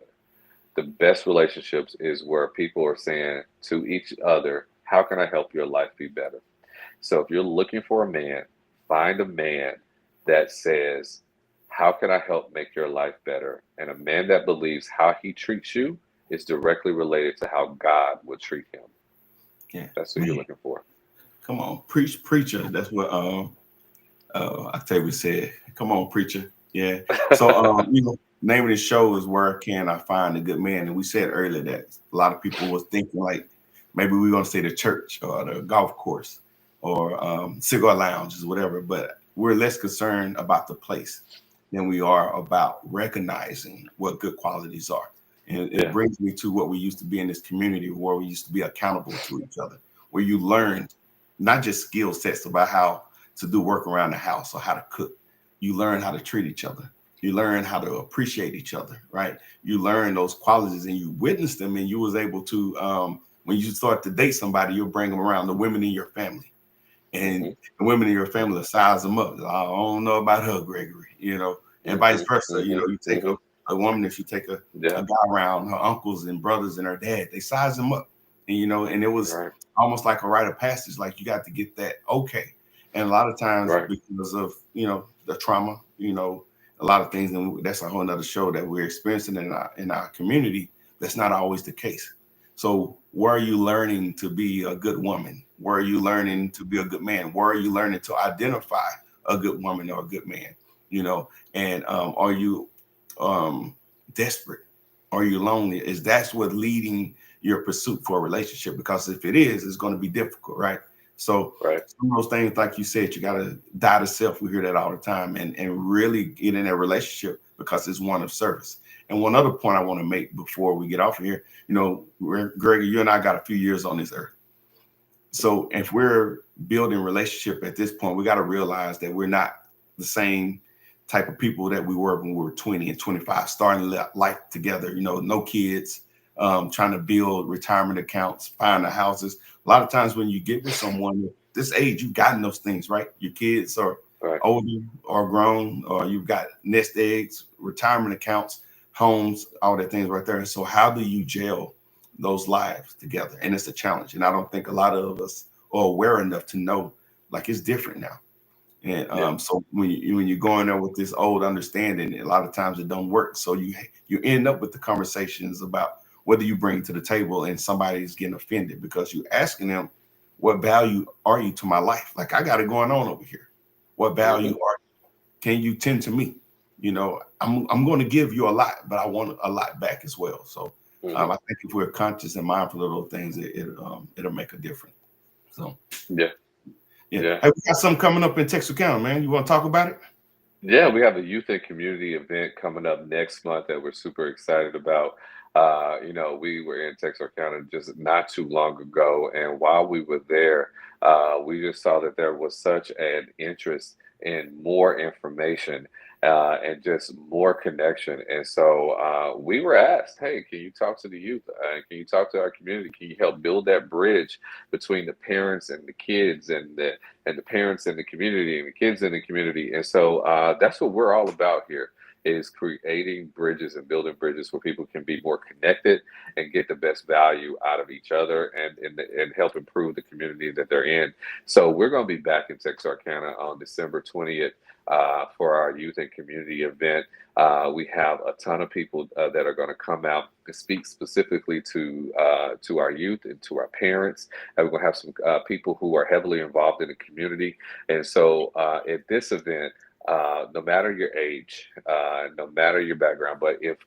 The best relationships is where people are saying to each other, how can I help your life be better? So if you're looking for a man, find a man that says, how can I help make your life better? And a man that believes how he treats you is directly related to how God would treat him. yeah. That's who you're Man, looking for. come on, preacher. That's what Octavia said. Come on, preacher. Yeah. So name of the show is Where Can I Find a Good Man? And we said earlier that a lot of people was thinking like maybe we're gonna say the church or the golf course or cigar lounges, whatever, but we're less concerned about the place than we are about recognizing what good qualities are. And it Yeah. brings me to what we used to be in this community where we used to be accountable to each other, where you learn not just skill sets about how to do work around the house or how to cook. You learn how to treat each other. You learn how to appreciate each other, right? You learn those qualities and you witness them, and you was able to, when you start to date somebody, you'll bring them around the women in your family, and Hmm. the women in your family will size them up. I don't know about her, Gregory, and vice Hmm. versa. Hmm. You take Hmm. a woman, if you take a Yeah. guy around her uncles and brothers and her dad, they size them up, and it was Right. almost like a rite of passage. Like you got to get that okay, and a lot of times Right. because of the trauma, a lot of things, and that's a whole nother show that we're experiencing in our community. That's not always the case. So where are you learning to be a good woman? Where are you learning to be a good man? Where are you learning to identify a good woman or a good man? And are you um, desperate? Are you lonely? Is that's what leading your pursuit for a relationship? Because if it is, it's going to be difficult, right? So Right. some of those things, like you said, you got to die to self. We hear that all the time, and really get in a relationship because it's one of service. And one other point I want to make before we get off of here, Gregory, you and I got a few years on this earth. So if we're building relationship at this point, we got to realize that we're not the same type of people that we were when we were 20 and 25, starting life together, no kids, trying to build retirement accounts, find the houses. A lot of times when you get with someone at this age, you've gotten those things, right? Your kids are Right. older or grown, or you've got nest eggs, retirement accounts, homes, all that things right there. And so how do you gel those lives together? And it's a challenge. And I don't think a lot of us are aware enough to know like it's different now. And Yeah. so when you're going there with this old understanding, a lot of times it don't work. So you end up with the conversations about what do you bring to the table, and somebody's getting offended because you're asking them what value are you to my life? Like, I got it going on over here. What value are you? Can you tend to me? You know, I'm going to give you a lot, but I want a lot back as well. So I think if we're conscious and mindful of those things, it'll make a difference. So Yeah. Hey, we got something coming up in Texarkana, man. You want to talk about it? Yeah, we have a youth and community event coming up next month that we're super excited about. You know, we were in Texarkana just not too long ago, and while we were there, we just saw that there was such an interest in more information and just more connection. And so we were asked, hey, can you talk to the youth? Can you talk to our community? Can you help build that bridge between the parents and the kids and the parents in the community and the kids in the community? And so that's what we're all about here, is creating bridges and building bridges where people can be more connected and get the best value out of each other and help improve the community that they're in. So we're going to be back in Texarkana on December 20th for our youth and community event. We have a ton of people that are going to come out and speak specifically to our youth and to our parents. And we're going to have some people who are heavily involved in the community. And so at this event, no matter your age, no matter your background, but if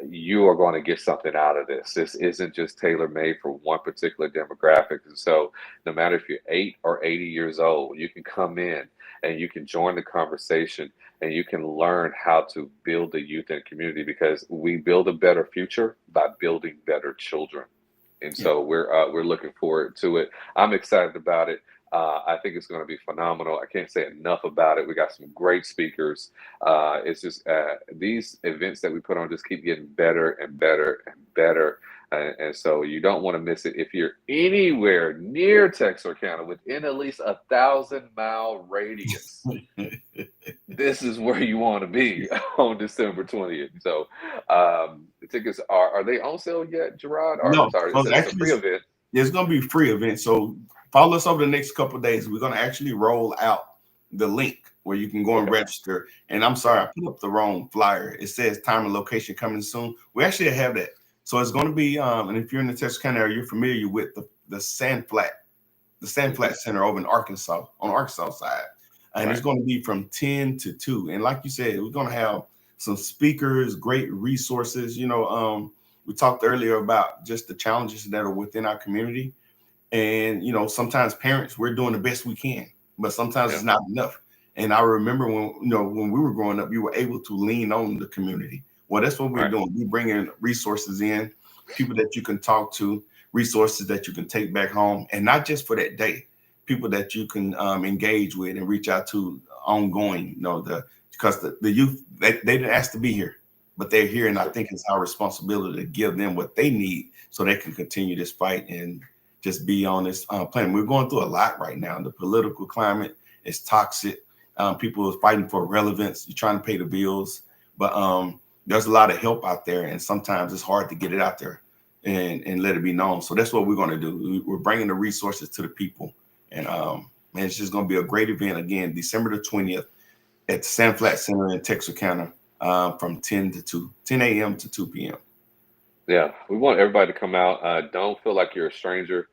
you are going to get something out of this. This isn't just tailor-made for one particular demographic. And so no matter if you're 8 or 80 years old, you can come in and you can join the conversation and you can learn how to build the youth and community, because we build a better future by building better children. And so we're looking forward to it. I'm excited about it. I think it's going to be phenomenal. I can't say enough about it. We got some great speakers. It's just these events that we put on just keep getting better and better and better. And so you don't want to miss it. If you're anywhere near Texarkana, within at least 1,000-mile radius, this is where you want to be on December 20th. So the tickets are they on sale yet, Gerard? Or, No, I'm sorry, it's a free event. It's going to be a free event. So follow us over the next couple of days. We're going to actually roll out the link where you can go and register. And I'm sorry, I put up the wrong flyer. It says time and location coming soon. We actually have that. So it's going to be, and if you're in the Texarkana area, you're familiar with the Sand Flat Center over in Arkansas, on the Arkansas side. And it's going to be from 10 to 2. And like you said, we're going to have some speakers, great resources. You know, we talked earlier about just the challenges that are within our community. And, you know, sometimes parents, we're doing the best we can, but sometimes it's not enough. And I remember when we were growing up, you were able to lean on the community. Well, that's what we're doing. We bring in resources in, people that you can talk to, resources that you can take back home, and not just for that day, people that you can engage with and reach out to ongoing, you know, because the youth, they didn't ask to be here, but they're here. And I think it's our responsibility to give them what they need so they can continue this fight and just be on this planet. We're going through a lot right now. The political climate is toxic. People are fighting for relevance. You're trying to pay the bills, but there's a lot of help out there, and sometimes it's hard to get it out there and let it be known. So that's what we're going to do. We're bringing the resources to the people, and it's just going to be a great event. Again, December the 20th at the Sand Flat Center in Texarkana from 10 a.m. to 2 p.m. Yeah, we want everybody to come out. Don't feel like you're a stranger.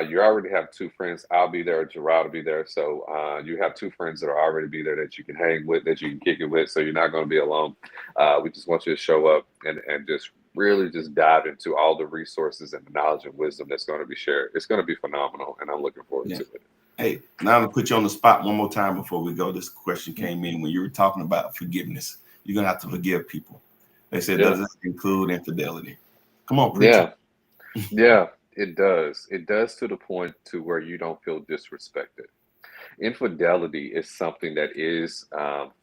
You already have 2 friends. I'll be there. Gerard will be there. So you have 2 friends that are already be there that you can hang with, that you can kick it with. So you're not going to be alone. We just want you to show up and just really just dive into all the resources and the knowledge and wisdom that's going to be shared. It's going to be phenomenal, and I'm looking forward to it. Hey, now to put you on the spot one more time before we go. This question came in when you were talking about forgiveness. You're going to have to forgive people. They said, does this include infidelity? Come on, preacher. Yeah, it does. It does, to the point to where you don't feel disrespected. Infidelity is something that is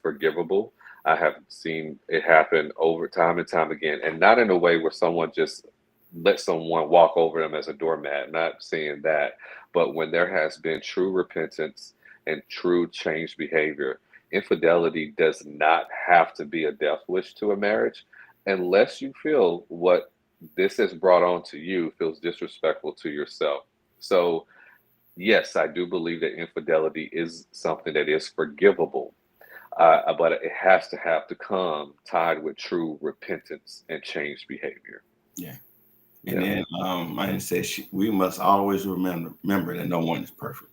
forgivable. I have seen it happen over time and time again, and not in a way where someone just lets someone walk over them as a doormat. Not seeing that, but when there has been true repentance and true changed behavior. Infidelity does not have to be a death wish to a marriage, unless you feel what this has brought on to you feels disrespectful to yourself. So yes, I do believe that infidelity is something that is forgivable, but it has to come tied with true repentance and changed behavior. Yeah. And then mine says we must always remember that no one is perfect.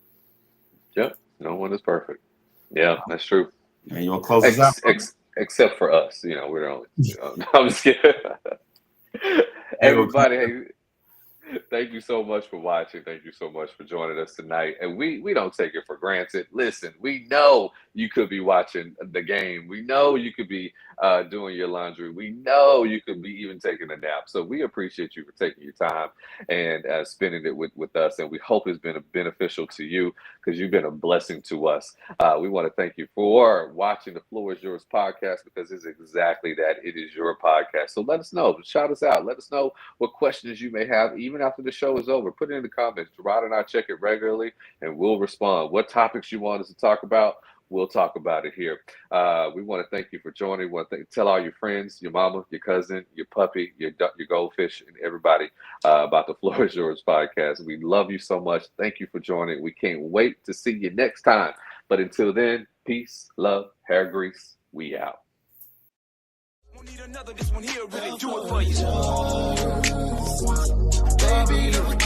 Yep, no one is perfect. Yeah, that's true. And you want to close this out? Except for us, we're the only. I'm just kidding. Everybody, hey, thank you so much for watching. Thank you so much for joining us tonight. And we don't take it for granted. Listen, we know you could be watching the game. We know you could be doing your laundry. We know you could be even taking a nap. So we appreciate you for taking your time and spending it with us. And we hope it's been beneficial to you because you've been a blessing to us. We want to thank you for watching the Floor is Yours podcast because it's exactly that. It is your podcast. So let us know. Shout us out. Let us know what questions you may have, even after the show is over. Put it in the comments. Gerard and I check it regularly, and we'll respond. What topics you want us to talk about, we'll talk about it here. We want to thank you for joining. We want to tell all your friends, your mama, your cousin, your puppy, your goldfish, and everybody about the Floor is Yours podcast. We love you so much. Thank you for joining. We can't wait to see you next time. But until then, peace, love, hair grease. We out. Need another, this one here really do it for you. Baby,